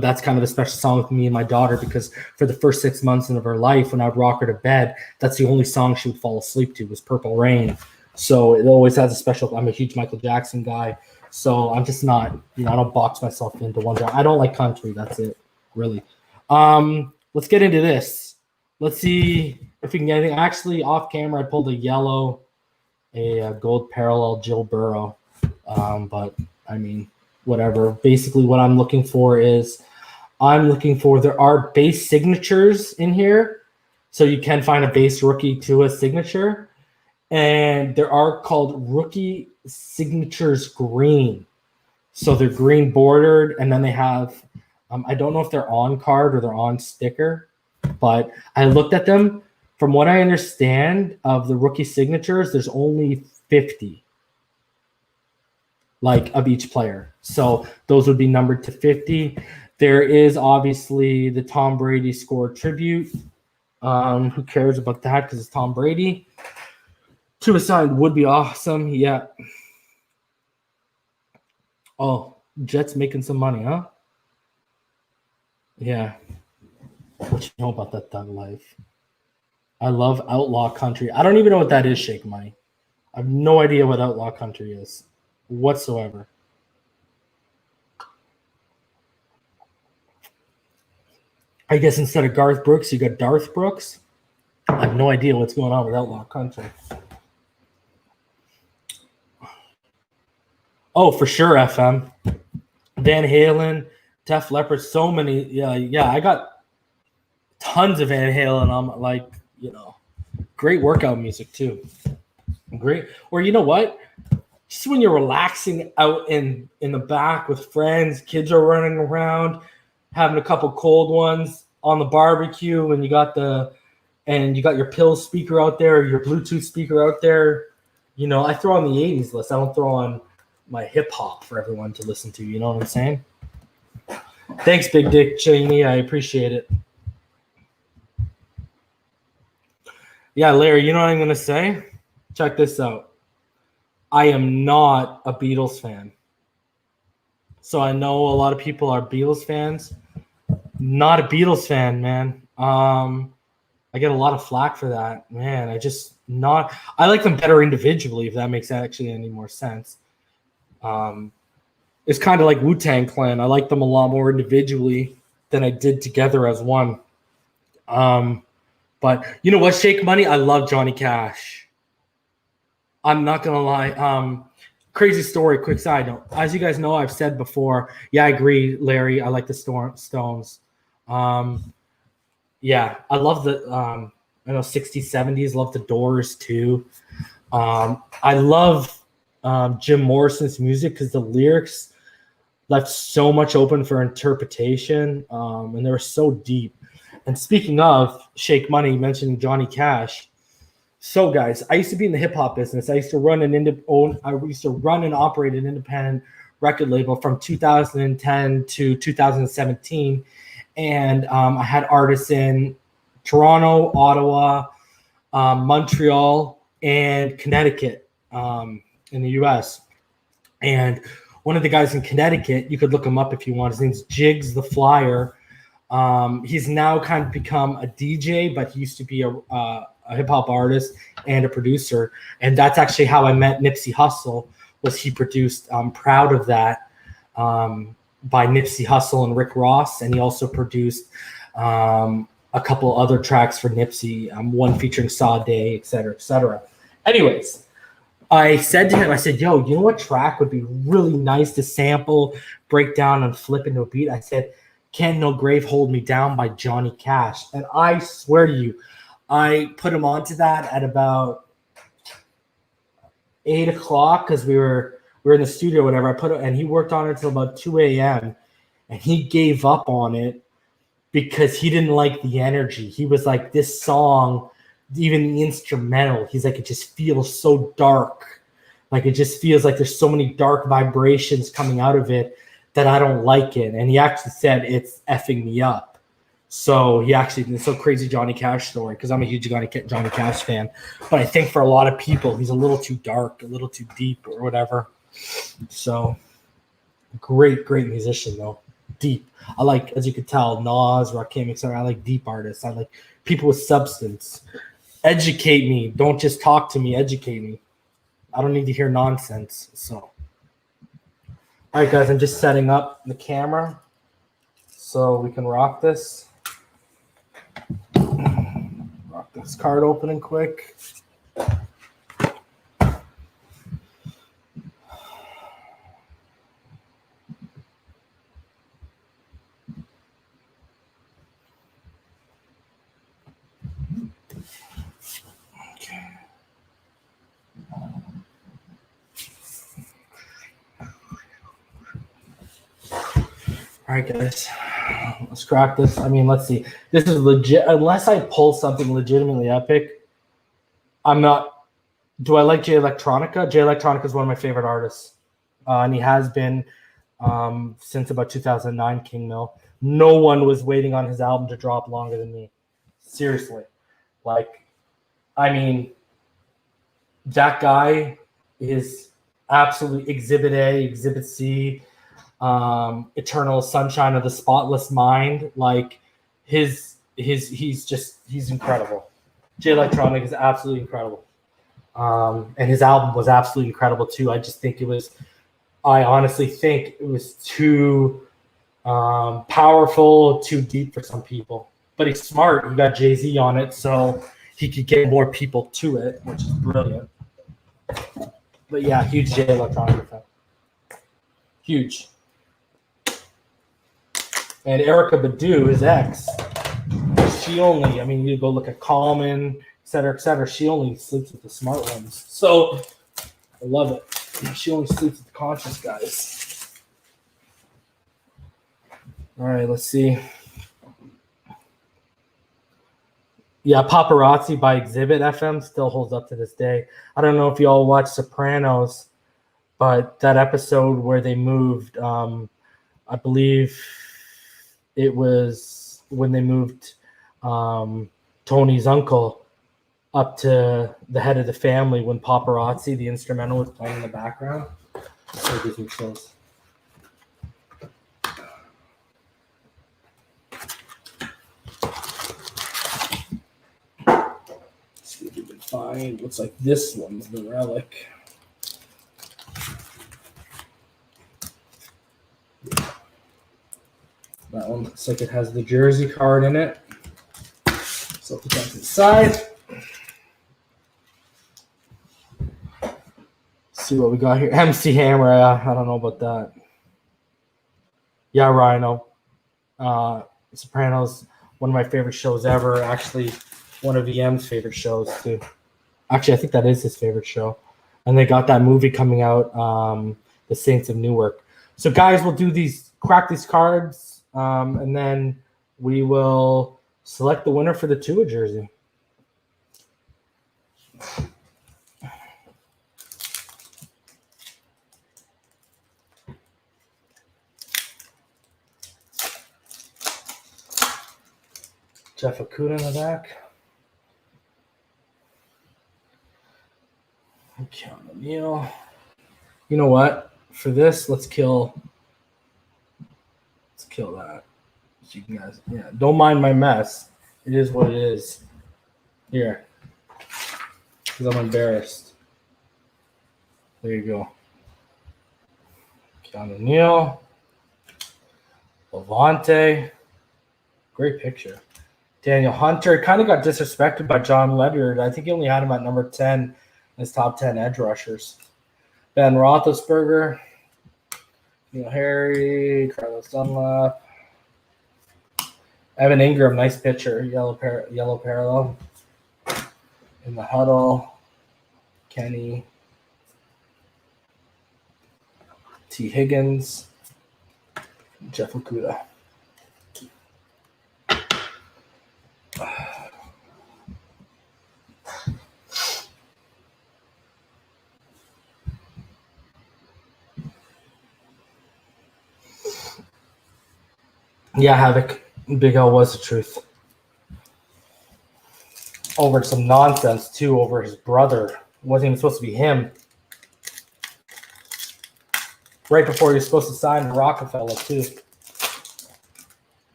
that's kind of a special song with me and my daughter because for the first 6 months of her life, when I'd rock her to bed, that's the only song she would fall asleep to was Purple Rain. So it always has a special, I'm a huge Michael Jackson guy. So I'm just not, I don't box myself into one genre. I don't like country. That's it, really. Let's get into this. Let's see if we can get anything. Actually, off camera, I pulled a gold parallel Jill Burrow. But I mean, whatever. Basically, what I'm looking for there are base signatures in here. So you can find a base rookie to a signature. And there are called rookie signatures green. So they're green bordered. And then they have, I don't know if they're on card or they're on sticker. But I looked at them. From what I understand of the rookie signatures, there's only 50. Like of each player. So those would be numbered to 50. There is obviously the Tom Brady score tribute. Who cares about that? Because it's Tom Brady. Suicide would be awesome. Yeah. Oh, Jets making some money, huh? Yeah. What you know about that Thug Life? I love Outlaw Country. I don't even know what that is, Shake Money. I have no idea what Outlaw Country is. Whatsoever. I guess instead of Garth Brooks, you got Darth Brooks. I have no idea what's going on with Outlaw Country. Oh, for sure, FM. Van Halen, Def Leppard, so many. Yeah, I got tons of Van Halen. I'm like, great workout music too. Great. Or you know what? Just when you're relaxing out in the back with friends, kids are running around, having a couple cold ones on the barbecue, and you got your pill speaker out there, or your Bluetooth speaker out there. I throw on the 80s list. I don't throw on my hip hop for everyone to listen to. You know what I'm saying? Thanks, Big Dick Cheney. I appreciate it. Yeah, Larry, you know what I'm going to say? Check this out. I am not a Beatles fan. So I know a lot of people are Beatles fans. Not a Beatles fan, man. I get a lot of flack for that. Man, I like them better individually, if that makes actually any more sense. It's kind of like Wu-Tang Clan. I like them a lot more individually than I did together as one. But you know what, Shake Money? I love Johnny Cash. I'm not going to lie. Crazy story, quick side note. As you guys know, I've said before, yeah, I agree, Larry. I like the Stones. Yeah, I love the 60s, 70s. Love the Doors too. I love Jim Morrison's music because the lyrics left so much open for interpretation, and they were so deep. And speaking of Shake Money, mentioning Johnny Cash. So, guys, I used to be in the hip hop business. I used to run and operate an independent record label from 2010 to 2017, and I had artists in Toronto, Ottawa, Montreal, and Connecticut in the U.S. And one of the guys in Connecticut, you could look him up if you want. His name's Jigs the Flyer. He's now kind of become a DJ, but he used to be a hip-hop artist and a producer, and that's actually how I met Nipsey Hussle. Was he produced Proud of That by Nipsey Hussle and Rick Ross, and he also produced a couple other tracks for Nipsey, one featuring Sade, et cetera, et cetera. Anyways, I said to him, yo, you know what track would be really nice to sample, break down, and flip into a beat? I said, Can't No Grave Hold Me Down by Johnny Cash. And I swear to you, I put him onto that at about 8 o'clock because we were in the studio, whatever. And he worked on it till about 2 a.m. and he gave up on it because he didn't like the energy. He was like, this song, even the instrumental, he's like, it just feels so dark. Like, it just feels like there's so many dark vibrations coming out of it that I don't like it. And he actually said it's effing me up. So it's so crazy Johnny Cash story because I'm a huge Johnny Cash fan. But I think for a lot of people, he's a little too dark, a little too deep or whatever. So great musician though. Deep. I like, as you could tell, Nas, Rakim, etc. I like deep artists. I like people with substance. Educate me. Don't just talk to me. Educate me. I don't need to hear nonsense. So, all right, guys, I'm just setting up the camera so we can rock this. Rock this card opening quick. All right, guys, let's crack this. I mean, let's see. This is legit. Unless I pull something legitimately epic, I'm not. Do I like Jay Electronica? Jay Electronica is one of my favorite artists, and he has been since about 2009. King Mill. No one was waiting on his album to drop longer than me. Seriously, like, I mean, that guy is absolutely Exhibit A, Exhibit C. Eternal Sunshine of the Spotless Mind. Like he's incredible. Jay Electronic is absolutely incredible. And his album was absolutely incredible too. I honestly think it was too powerful, too deep for some people. But he's smart. He got Jay-Z on it, so he could get more people to it, which is brilliant. But yeah, huge Jay Electronic fan. Huge. And Erykah Badu, his ex, you go look at Common, et cetera, she only sleeps with the smart ones. So I love it. She only sleeps with the conscious guys. All right, let's see. Yeah, Paparazzi by Exhibit FM still holds up to this day. I don't know if you all watch Sopranos, but that episode where they moved, I believe it was when they moved Tony's uncle up to the head of the family when Paparazzi, the instrumental, was playing in the background. It gives me chills. See if we can find. Looks like this one's the relic. That one looks like it has the jersey card in it. So I'll put that to the side. See what we got here. MC Hammer. I don't know about that. Yeah, Rhino. Sopranos, one of my favorite shows ever. Actually, one of EM's favorite shows too. Actually, I think that is his favorite show. And they got that movie coming out, The Saints of Newark. So guys, we'll do these, crack these cards. And then we will select the winner for the Tua jersey. Jeff Okuda in the back. Okay, O'Neal. You know what? For this, let's kill that. So you guys, yeah, don't mind my mess. It is what it is. Here, because I'm embarrassed. There you go. Keanu Neal, Levante, great picture. Daniel Hunter kind of got disrespected by John Ledyard. I think he only had him at number 10 in his top 10 edge rushers. Ben Roethlisberger, Neil Harry, Carlos Dunlap, Evan Ingram, nice pitcher, yellow parallel. in the huddle. Kenny. T. Higgins. Jeff Okuda. Yeah, Havoc. Big L was the truth. Over some nonsense, too, over his brother. It wasn't even supposed to be him. Right before he was supposed to sign to Rockefeller, too.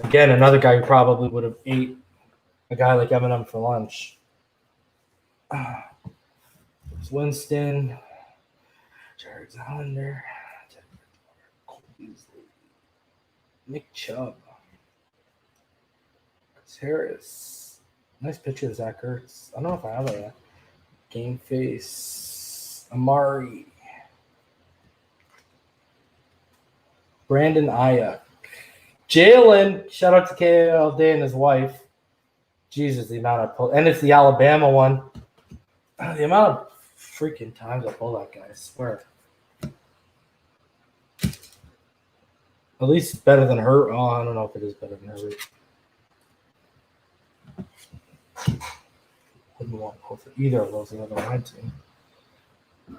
Again, another guy who probably would have ate a guy like Eminem for lunch. It's Winston. Jared Zalander. Nick Chubb. Chris Harris. Nice picture of Zach Ertz. I don't know if I have that yet. Game face. Amari. Brandon Ayuk. Jalen. Shout out to KLD and his wife. Jesus, the amount I pulled. And it's the Alabama one. The amount of freaking times I pull that guy, I swear. At least better than her. Oh, I don't know if it is better than her. Wouldn't want to pull for either of those the other one team.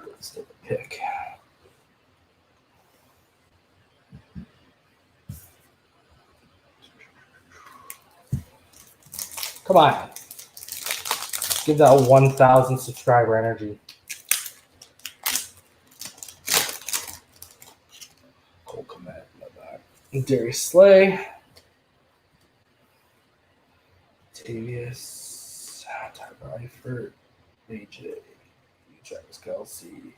Let's take a pick. Come on. Give that 1,000 subscriber energy. Cole Kmet, love that. Darius Slay. Tavius. Tyler Eifert. AJ. Travis Kelce.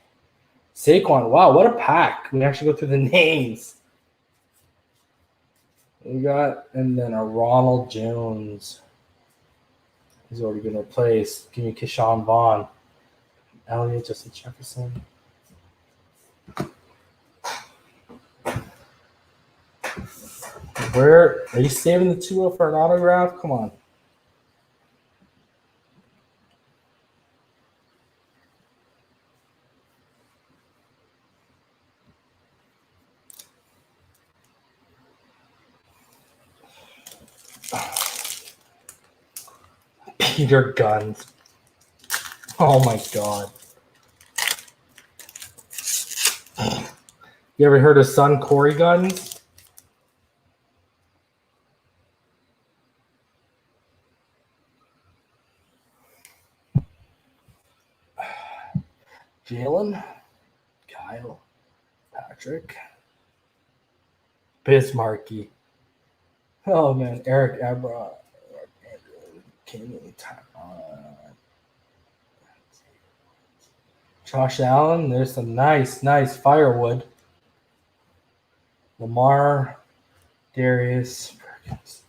Saquon. Wow, what a pack. We actually go through the names. We got, and then a Ronald Jones. He's already been replaced. Give me Keyshawn Vaughn. Elliott, Justin Jefferson. Where are you saving the Tua for an autograph? Come on. Peter Guns. Oh my God. You ever heard of son Corey Guns? Jalen, Kyle, Patrick, Bismarcky. Oh man, Eric Abra. Josh Allen, there's some nice firewood. Lamar, Darius, Perkins.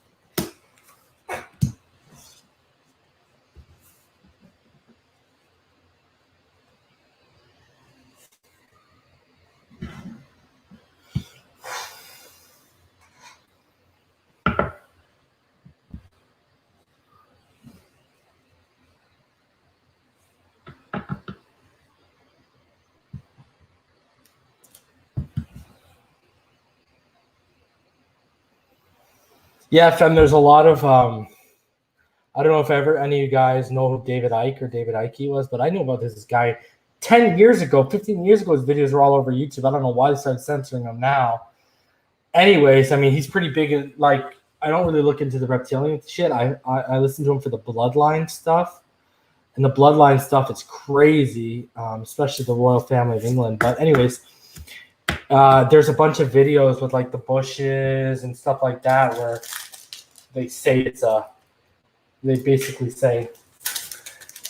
Yeah, Fem, there's a lot of I don't know if ever any of you guys know who David Icke or David Icke was, but I knew about this guy 10 years ago, 15 years ago. His videos were all over YouTube. I don't know why they started censoring him now. Anyways, I mean, he's pretty big. Like, I don't really look into the reptilian shit. I listen to him for the bloodline stuff. And the bloodline stuff is crazy, especially the royal family of England. But anyways, there's a bunch of videos with like the Bushes and stuff like that where they say they basically say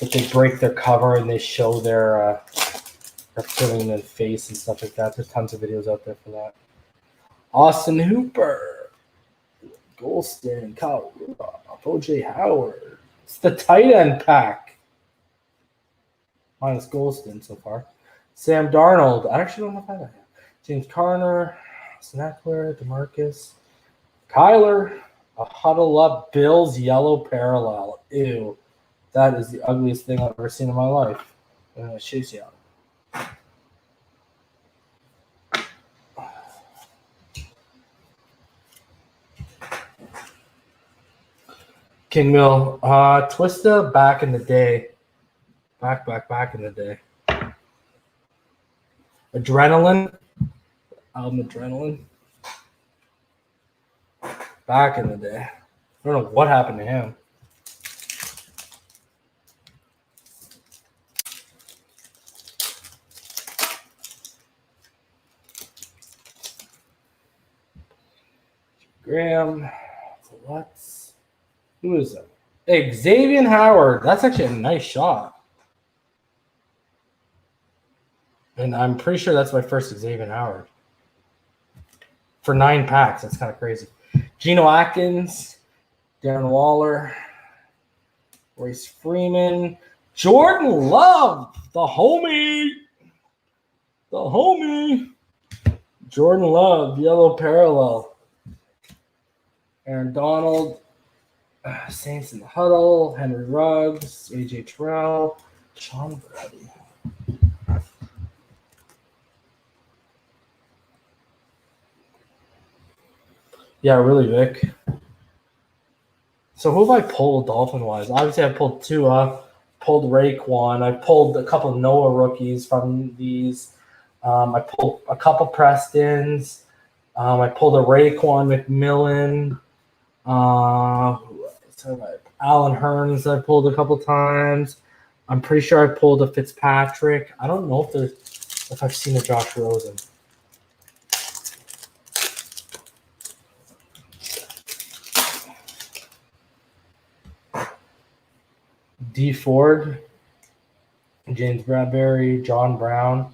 that they break their cover and they show their reptilian face and stuff like that. There's tons of videos out there for that. Austin Hooper, Golston, Kyle Rudolph, OJ Howard. It's the tight end pack. Minus Golston so far. Sam Darnold. I actually don't know if I have that. James Carner, Snackler, DeMarcus, Kyler, A huddle up Bills yellow parallel. Ew. That is the ugliest thing I've ever seen in my life. Chase you out. King Mill. Twista back in the day. Back in the day. Adrenaline. Album Adrenaline. Back in the day. I don't know what happened to him. Graham. What's who is that? Hey, Xavier Howard. That's actually a nice shot. And I'm pretty sure that's my first Xavier Howard. For 9 packs. That's kind of crazy. Geno Atkins, Darren Waller, Royce Freeman, Jordan Love, the homie. Jordan Love, yellow parallel. Aaron Donald, Saints in the huddle, Henry Ruggs, AJ Terrell, Sean Brady. Yeah, really, Vic. So who have I pulled Dolphin-wise? Obviously, I pulled Tua, pulled Raekwon. I pulled a couple of Noah rookies from these. I pulled a couple Prestons. I pulled a Raekwon McMillan. Alan Hearns I pulled a couple times. I'm pretty sure I pulled a Fitzpatrick. I don't know if I've seen a Josh Rosen. D. Ford, James Bradbury, John Brown,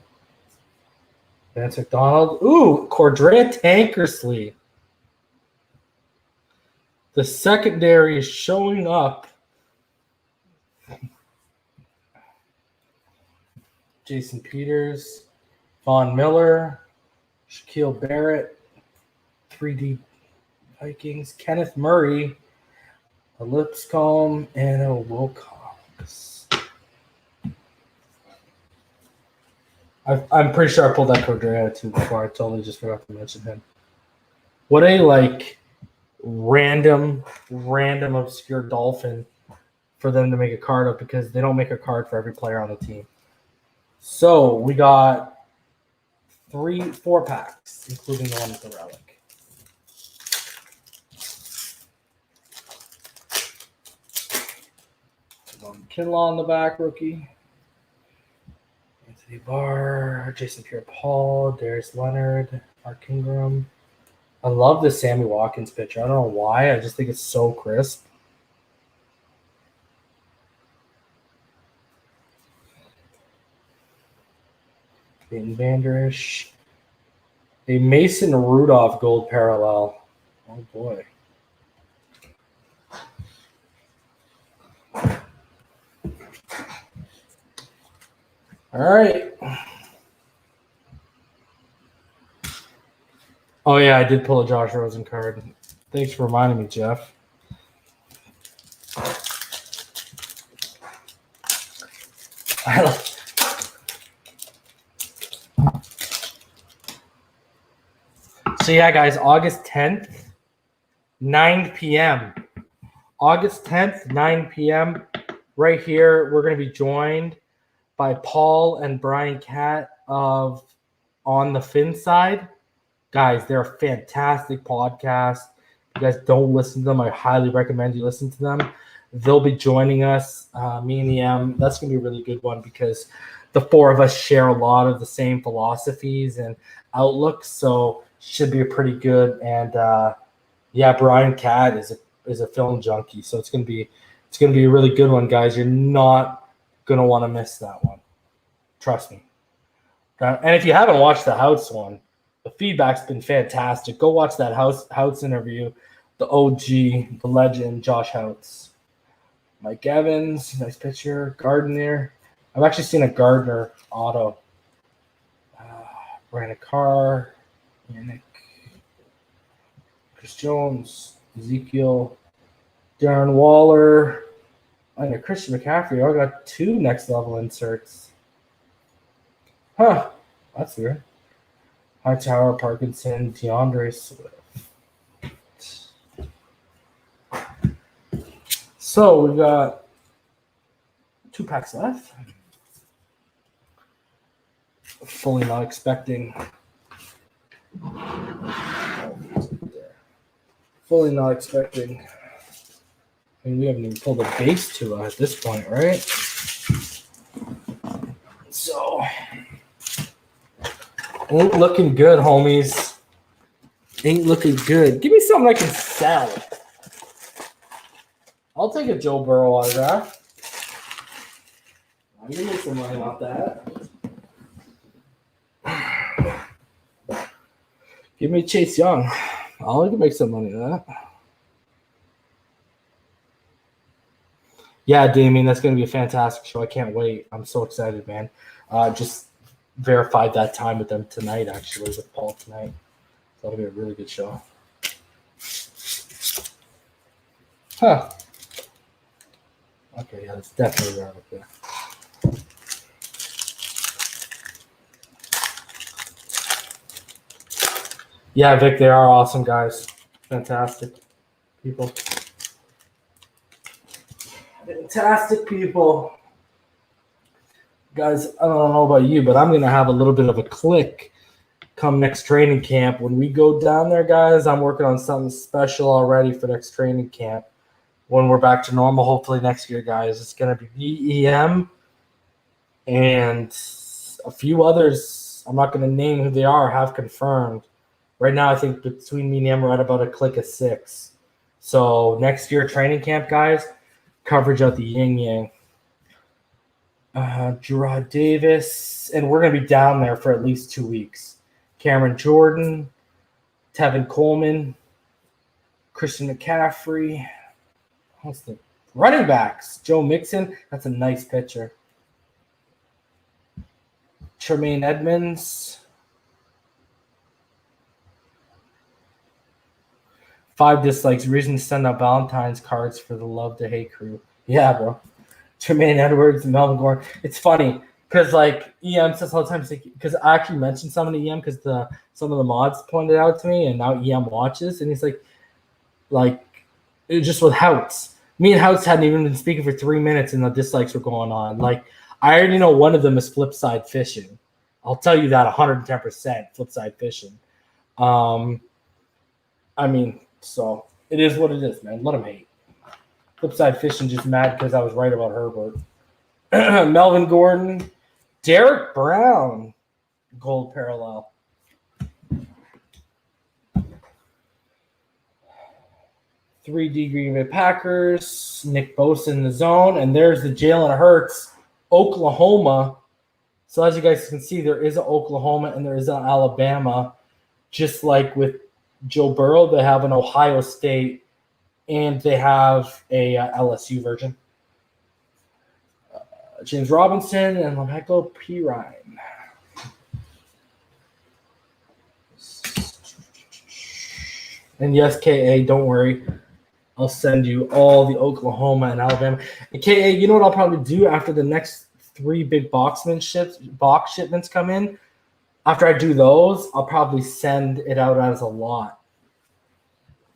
Vance McDonald. Ooh, Cordrea Tankersley. The secondary is showing up. Jason Peters, Von Miller, Shaquille Barrett, 3D Vikings, Kenneth Murray, a Lipscomb, and a Wilcox. I'm pretty sure I pulled that Cordrea too before. I totally just forgot to mention him. What a random obscure Dolphin for them to make a card of, because they don't make a card for every player on the team. So we got 4 packs, including the one with the relic. Kinlaw in the back, rookie. Anthony Barr, Jason Pierre-Paul, Darius Leonard, Mark Ingram. I love the Sammy Watkins picture. I don't know why. I just think it's so crisp. Peyton Vanderish. A Mason Rudolph gold parallel. Oh, boy. All right. Oh, yeah, I did pull a Josh Rosen card. Thanks for reminding me, Jeff. So, yeah, guys, August 10th, 9 p.m. August 10th, 9 p.m. Right here, we're going to be joined by Paul and Brian Catt of On the Phinside. Guys, they're a fantastic podcast. If you guys don't listen to them, I highly recommend you listen to them. They'll be joining us, me and EM. That's going to be a really good one because the 4 of us share a lot of the same philosophies and outlooks, so should be a pretty good. And Brian Catt is a film junkie, so it's going to be a really good one, guys. You're not going to want to miss that one. Trust me. And if you haven't watched the Houts one, the feedback's been fantastic. Go watch that Houts interview. The OG, the legend, Josh Houts. Mike Evans, nice picture. Gardner. I've actually seen a Gardner auto. Brandon Carr. Yannick. Chris Jones. Ezekiel, Darren Waller, and Christian McCaffrey. I got 2 next level inserts. Huh. That's weird. Hightower, Parkinson, DeAndre Swift. So we've got 2 packs left. Fully not expecting. Fully not expecting. I mean, we haven't even pulled a base to at this point, right? So, ain't looking good, homies. Ain't looking good. Give me something I can sell. I'll take a Joe Burrow autograph. I'll give me some money off that. Give me Chase Young. I can make some money on that. Yeah, Damien, that's going to be a fantastic show. I can't wait. I'm so excited, man. Just verified that time with them tonight, actually, with Paul tonight. So that'll be a really good show. Huh. Okay, yeah, it's definitely right up there. Yeah, Vic, they are awesome guys. Fantastic people. Fantastic people. Guys, I don't know about you, but I'm going to have a little bit of a click come next training camp. When we go down there, guys, I'm working on something special already for next training camp. When we're back to normal, hopefully next year, guys, it's going to be EM and a few others. I'm not going to name who they are, have confirmed. Right now, I think between me and him, we're at about a click of 6. So next year, training camp, guys, coverage out the yin-yang. Gerard Davis, and we're going to be down there for at least 2 weeks. Cameron Jordan, Tevin Coleman, Christian McCaffrey. What's the running backs? Joe Mixon. That's a nice picture. Tremaine Edmonds. 5 dislikes. Reason to send out Valentine's cards for the love to hate crew. Yeah, bro. Tremaine Edwards, Melvin Gordon. It's funny because like EM says all the time, because I actually mentioned some of the EM because some of the mods pointed out to me, and now EM watches, and he's like it just with Houts. Me and Houts hadn't even been speaking for 3 minutes, and the dislikes were going on. Like I already know one of them is Flipside Fishing. I'll tell you that 110% Flipside Fishing. I mean. So it is what it is, man. Let him hate. Flipside Fishing just mad because I was right about Herbert. Melvin Gordon, Derek Brown, gold parallel. $3D Green Bay Packers, Nick Bosa in the zone, and there's the Jalen Hurts, Oklahoma. So as you guys can see, there is an Oklahoma and there is an Alabama, just like with Joe Burrow, they have an Ohio State, and they have a LSU version. James Robinson and Lameko Pirine. And yes, KA, don't worry. I'll send you all the Oklahoma and Alabama. And KA, you know what I'll probably do after the next 3 big box shipments come in? After I do those, I'll probably send it out as a lot,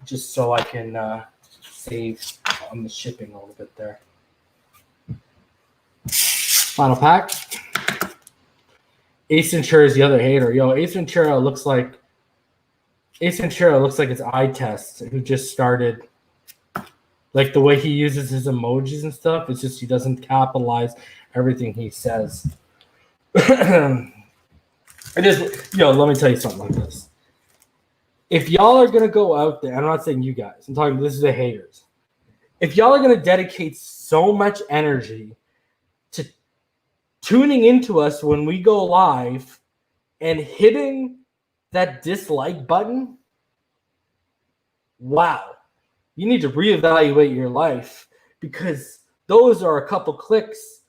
just so I can save on the shipping a little bit there. Final pack. Ace Ventura is the other hater. Yo, Ace Ventura looks like it's eye test who just started. Like the way he uses his emojis and stuff, it's just he doesn't capitalize everything he says. It is, let me tell you something like this. If y'all are going to go out there, I'm not saying you guys, I'm talking, this is the haters. If y'all are going to dedicate so much energy to tuning into us when we go live and hitting that dislike button, wow, you need to reevaluate your life, because those are a couple clicks,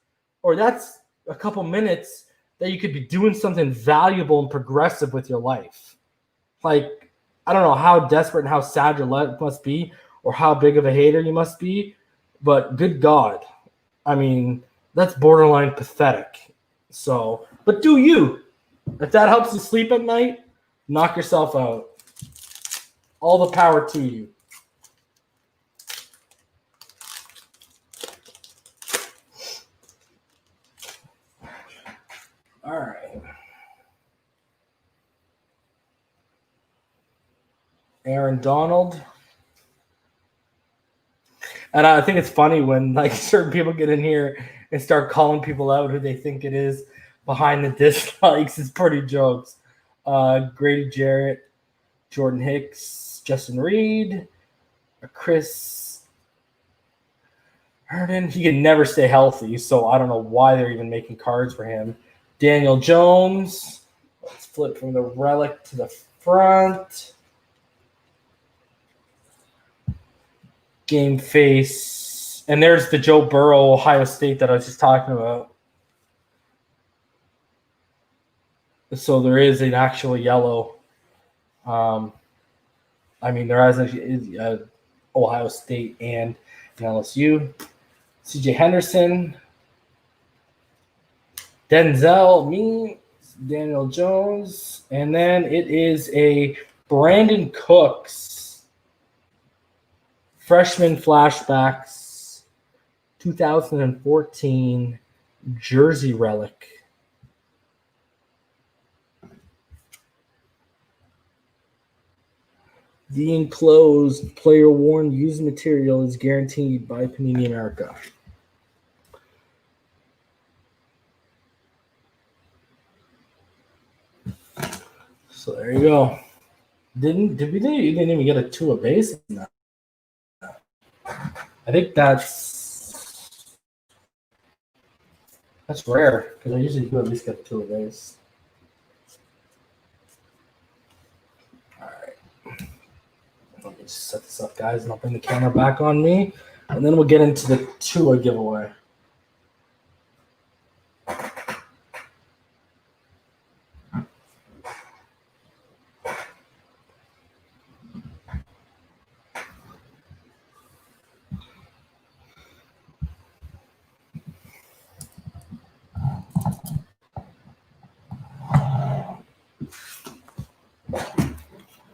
or that's a couple minutes that you could be doing something valuable and progressive with your life. Like, I don't know how desperate and how sad your life must be or how big of a hater you must be, but good God. I mean, that's borderline pathetic. So, but do you. If that helps you sleep at night, knock yourself out. All the power to you. All right. Aaron Donald. And I think it's funny when like certain people get in here and start calling people out who they think it is behind the dislikes. It's pretty jokes. Grady Jarrett, Jordan Hicks, Justin Reed, Chris Herndon. He can never stay healthy, so I don't know why they're even making cards for him. Daniel Jones. Let's flip from the relic to the front. Game face. And there's the Joe Burrow, Ohio State that I was just talking about. So there is an actual yellow. I mean, there is Ohio State and LSU. CJ Henderson. Denzel, me, Daniel Jones. And then it is a Brandon Cooks. Freshman flashbacks. 2014 jersey relic. The enclosed player-worn used material is guaranteed by Panini America. So there you go. You didn't even get a Tua base in that. I think that's rare because I usually do at least get a Tua base. All right. Let me just set this up, guys, and I'll bring the camera back on me, and then we'll get into the Tua giveaway.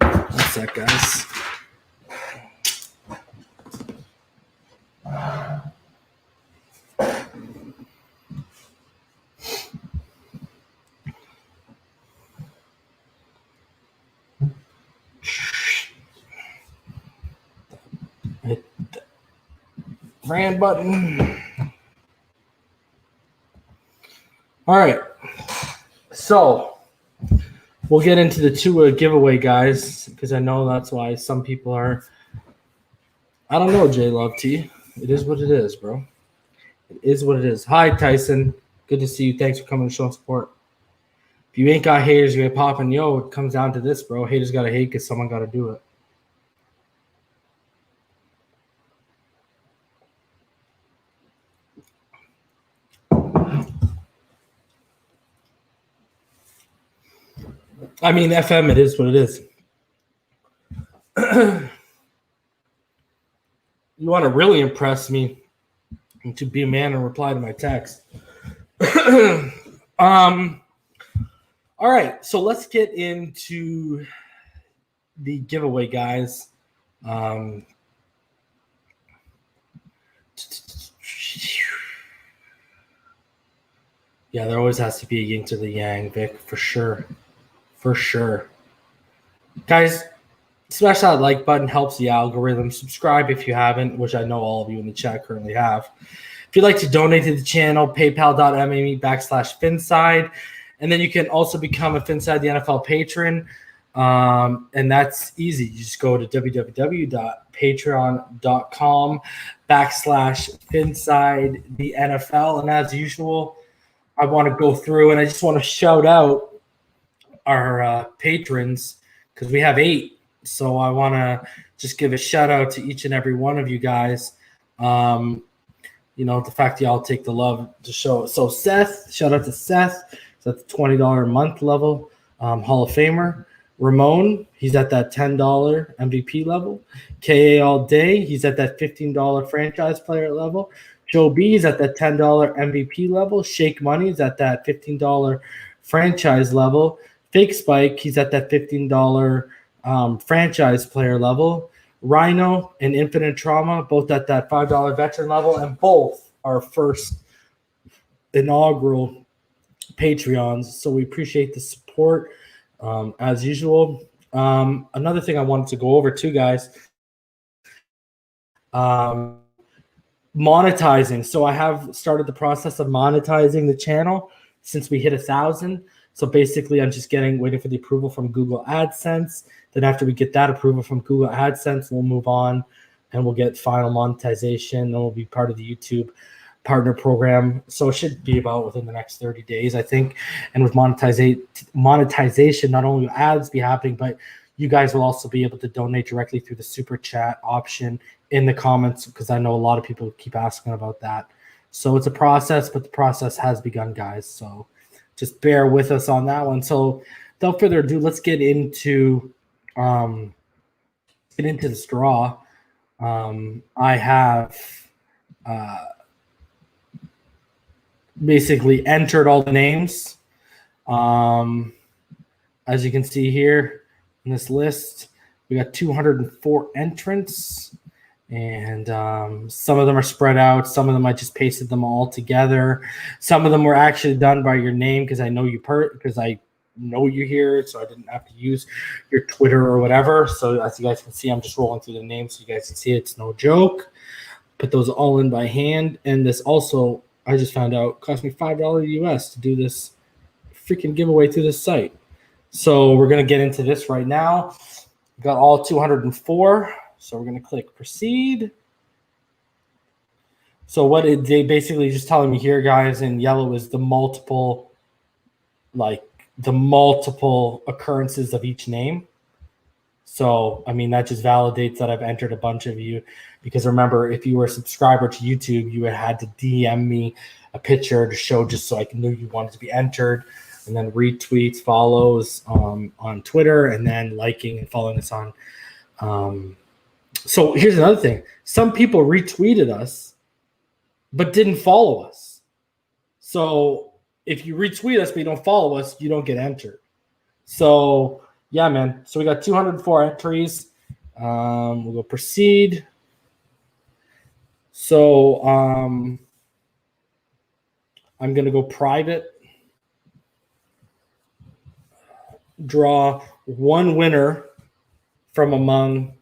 What's that, guys? Hit the brand button. All right. So we'll get into the Tua giveaway, guys, because I know that's why some people are. I don't know, J Love T. It is what it is, bro. It is what it is. Hi, Tyson. Good to see you. Thanks for coming and showing support. If you ain't got haters, you ain't popping. Yo, it comes down to this, bro. Haters got to hate because someone got to do it. I mean, FM, it is what it is. You want to really impress me and to be a man and reply to my text. All right, so let's get into the giveaway, guys. Yeah, there always has to be a yin to the yang, Vic, for sure. For sure. Guys, smash that like button, helps the algorithm. Subscribe if you haven't, which I know all of you in the chat currently have. If you'd like to donate to the channel, paypal.me/Phinside. And then you can also become a Phinside the NFL patron. And that's easy. You just go to www.patreon.com/Phinside the NFL. And as usual, I want to go through and I just want to shout out our patrons because we have 8. So I want to just give a shout out to each and every one of you guys. You know, the fact that y'all take the love to show. So Seth, shout out to Seth. He's at the $20 a month level, Hall of Famer. Ramon, he's at that $10 MVP level. KA All Day, he's at that $15 franchise player level. Joe B is at that $10 MVP level. Shake Money is at that $15 franchise level. Fake Spike, he's at that $15 franchise player level. Rhino and Infinite Trauma, both at that $5 veteran level, and both are first inaugural Patreons. So we appreciate the support as usual. Another thing I wanted to go over too, guys, monetizing. So I have started the process of monetizing the channel since we hit 1,000. So basically, I'm just waiting for the approval from Google AdSense. Then after we get that approval from Google AdSense, we'll move on and we'll get final monetization. And we'll be part of the YouTube partner program. So it should be about within the next 30 days, I think. And with monetization, not only will ads be happening, but you guys will also be able to donate directly through the super chat option in the comments, because I know a lot of people keep asking about that. So it's a process, but the process has begun, guys. So just bear with us on that one. So without further ado, let's get into this draw. I have basically entered all the names. As you can see here in this list, we got 204 entrants, and some of them are spread out. Some of them I just pasted them all together. Some of them were actually done by your name because I know you because I know you here, so I didn't have to use your Twitter or whatever. So as you guys can see, I'm just rolling through the names so you guys can see it's no joke. Put those all in by hand, and this also, I just found out, cost me $5 US to do this freaking giveaway through this site. So we're going to get into this right now. We got all 204. So we're going to click proceed. So what they basically just telling me here, guys, in yellow is the multiple occurrences of each name. So, I mean, that just validates that I've entered a bunch of you, because remember, if you were a subscriber to YouTube, you had to DM me a picture to show, just so I knew you wanted to be entered, and then retweets, follows on Twitter, and then liking and following us on. So here's another thing. Some people retweeted us, but didn't follow us. So if you retweet us, but you don't follow us, you don't get entered. So yeah, man. So we got 204 entries. We'll go proceed. So I'm going to go private. Draw one winner from among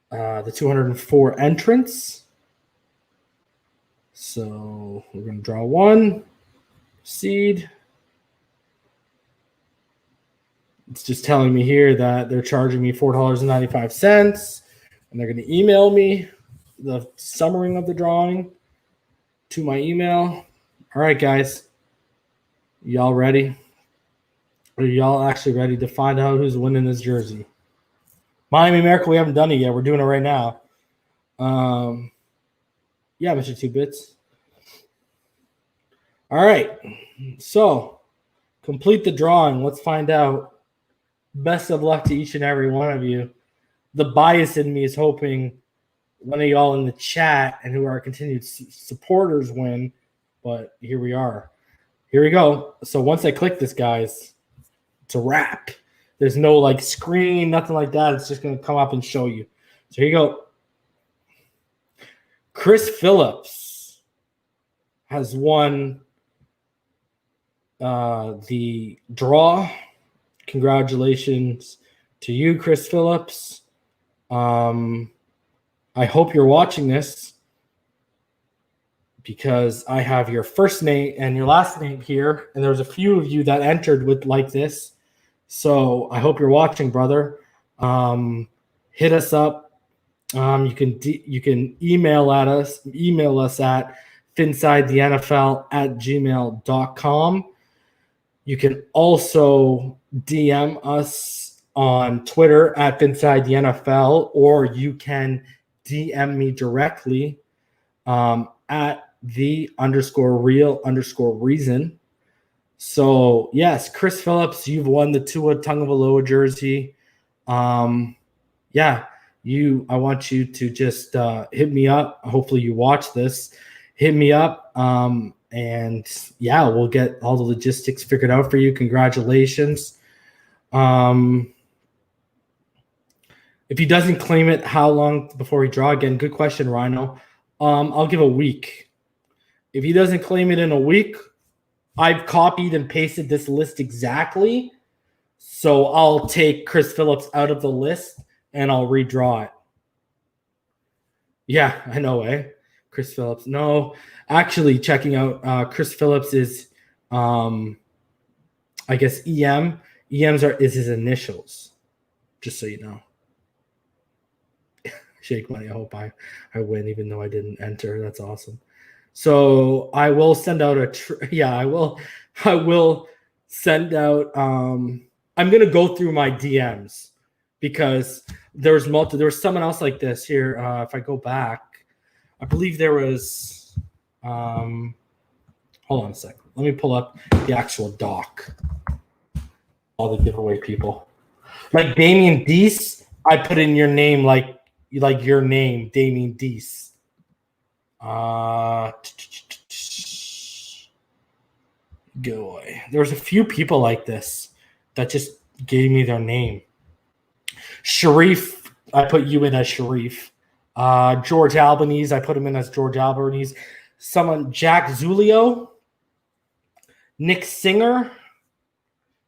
the 204 entrants. So we're going to draw one. Proceed. It's just telling me here that they're charging me $4.95, and they're going to email me the summary of the drawing to my email. All right, guys. Y'all ready? Are y'all actually ready to find out who's winning this jersey? Miami Miracle, we haven't done it yet. We're doing it right now. Yeah, Mr. Two Bits. All right. So, complete the drawing. Let's find out. Best of luck to each and every one of you. The bias in me is hoping one of y'all in the chat and who are continued supporters win, but here we are. Here we go. So once I click this, guys, it's a wrap. There's no like screen, nothing like that. It's just going to come up and show you. So here you go. Chris Phillips has won the draw. Congratulations to you, Chris Phillips. I hope you're watching this, because I have your first name and your last name here, and there's a few of you that entered with like this. So I hope you're watching, brother. Hit us up. You can email us at finsidethenfl@gmail.com. You can also DM us on Twitter at finsidethenfl, or you can DM me directly at the _real_reason. So, yes, Chris Phillips, you've won the Tua Tagovailoa jersey. Yeah, I want you to just hit me up. Hopefully you watch this. Hit me up. And yeah, we'll get all the logistics figured out for you. Congratulations. If he doesn't claim it, how long before he draw again? Good question, Rhino. I'll give a week. If he doesn't claim it in a week, I've copied and pasted this list exactly. So I'll take Chris Phillips out of the list and I'll redraw it. Yeah, I know, eh? Chris Phillips. No, actually checking out Chris Phillips is I guess EM. EMs is his initials. Just so you know. Shake money. I hope I win, even though I didn't enter. That's awesome. So I will send out I will send out I'm gonna go through my DMs because there was someone else like this here. If I go back, I believe there was hold on a second. Let me pull up the actual doc. All the giveaway people. Like Damien Deese, I put in your name like your name, Damien Deese. Giveaway. There's a few people like this that just gave me their name. Sharif, I put you in as Sharif. George Albanese, I put him in as George Albanese. Someone, Jack Zulio, Nick Singer,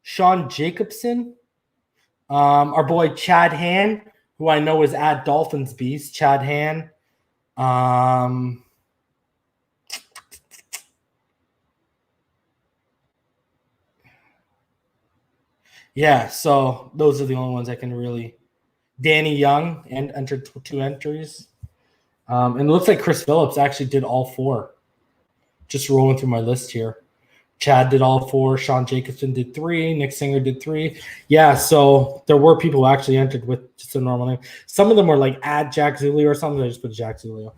Sean Jacobson, our boy Chad Han, who I know is at Dolphins Beast. Chad Han. Yeah, so those are the only ones I can really. Danny Young and entered 2 entries. And it looks like Chris Phillips actually did all 4. Just rolling through my list here. Chad did all 4. Sean Jacobson did 3. Nick Singer did 3. Yeah, so there were people who actually entered with just a normal name. Some of them were like add Jack Zulio or something. I just put Jack Zulio.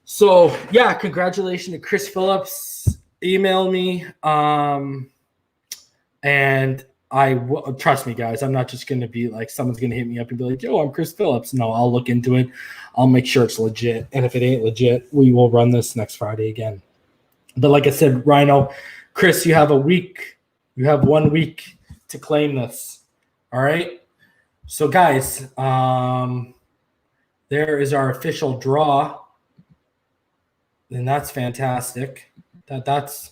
So, yeah, congratulations to Chris Phillips. Email me. And trust me, guys, I'm not just going to be like someone's going to hit me up and be like, yo, I'm Chris Phillips. No, I'll look into it. I'll make sure it's legit. And if it ain't legit, we will run this next Friday again. But like I said, Rhino, Chris, you have a week. You have 1 week to claim this. All right? So, guys, there is our official draw. And that's fantastic. That's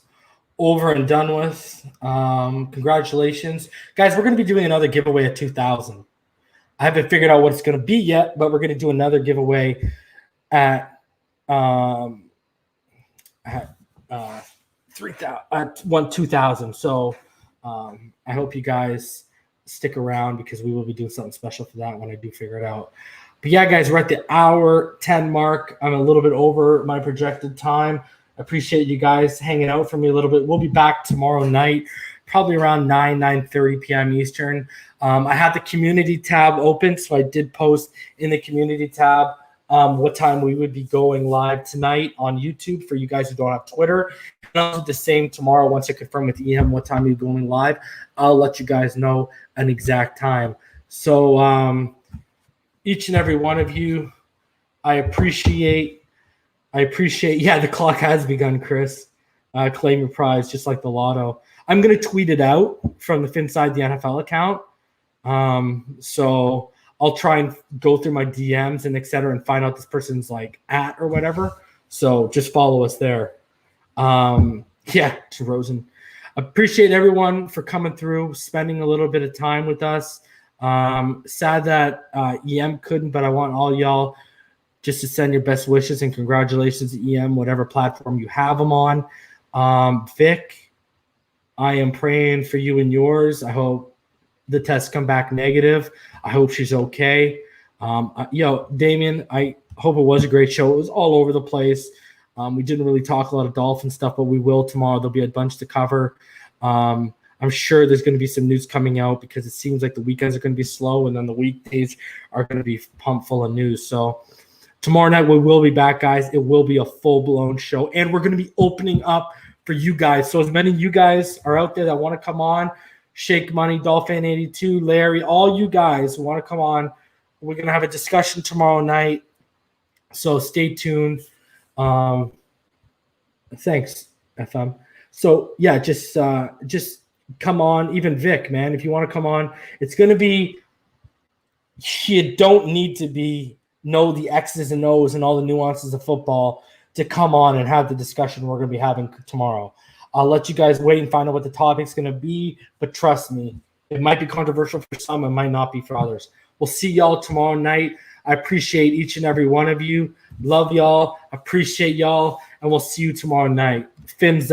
over and done with. Congratulations. Guys, we're going to be doing another giveaway at 2,000. I haven't figured out what it's going to be yet, but we're going to do another giveaway at 2,000. So I hope you guys stick around because we will be doing something special for that when I do figure it out. But yeah, guys, we're at the hour 10 mark. I'm a little bit over my projected time. I appreciate you guys hanging out for me a little bit. We'll be back tomorrow night, probably around 9:30 p.m. Eastern. I have the community tab open, so I did post in the community tab what time we would be going live tonight on YouTube for you guys who don't have Twitter. And I'll do the same tomorrow once I confirm with EM what time we're going live. I'll let you guys know an exact time. So each and every one of you, I appreciate. Yeah, the clock has begun, Chris. Claim your prize, just like the lotto. I'm going to tweet it out from the Phinside, the NFL account. So I'll try and go through my DMs and et cetera and find out this person's like at or whatever. So just follow us there. Yeah, to Rosen. Appreciate everyone for coming through, spending a little bit of time with us. Sad that EM couldn't, but I want all y'all just to send your best wishes and congratulations to EM, whatever platform you have them on. Vic, I am praying for you and yours. I hope the tests come back negative. I hope she's okay. Damien, I hope it was a great show. It was all over the place. We didn't really talk a lot of Dolphin stuff, but we will tomorrow. There'll be a bunch to cover. I'm sure there's going to be some news coming out because it seems like the weekends are going to be slow and then the weekdays are going to be pumped full of news. So tomorrow night we will be back, guys. It will be a full-blown show, and we're going to be opening up for you guys. So as many of you guys are out there that want to come on, Shake Money, Dolphin 82, Larry, all you guys who want to come on, we're going to have a discussion tomorrow night. So stay tuned. Thanks, FM. So yeah, just come on. Even Vic, man, if you want to come on, it's going to be. You don't need to know the X's and O's and all the nuances of football to come on and have the discussion we're going to be having tomorrow. I'll let you guys wait and find out what the topic's going to be, but trust me, it might be controversial for some, it might not be for others. We'll see y'all tomorrow night. I appreciate each and every one of you. Love y'all. Appreciate y'all, and we'll see you tomorrow night. Phinside.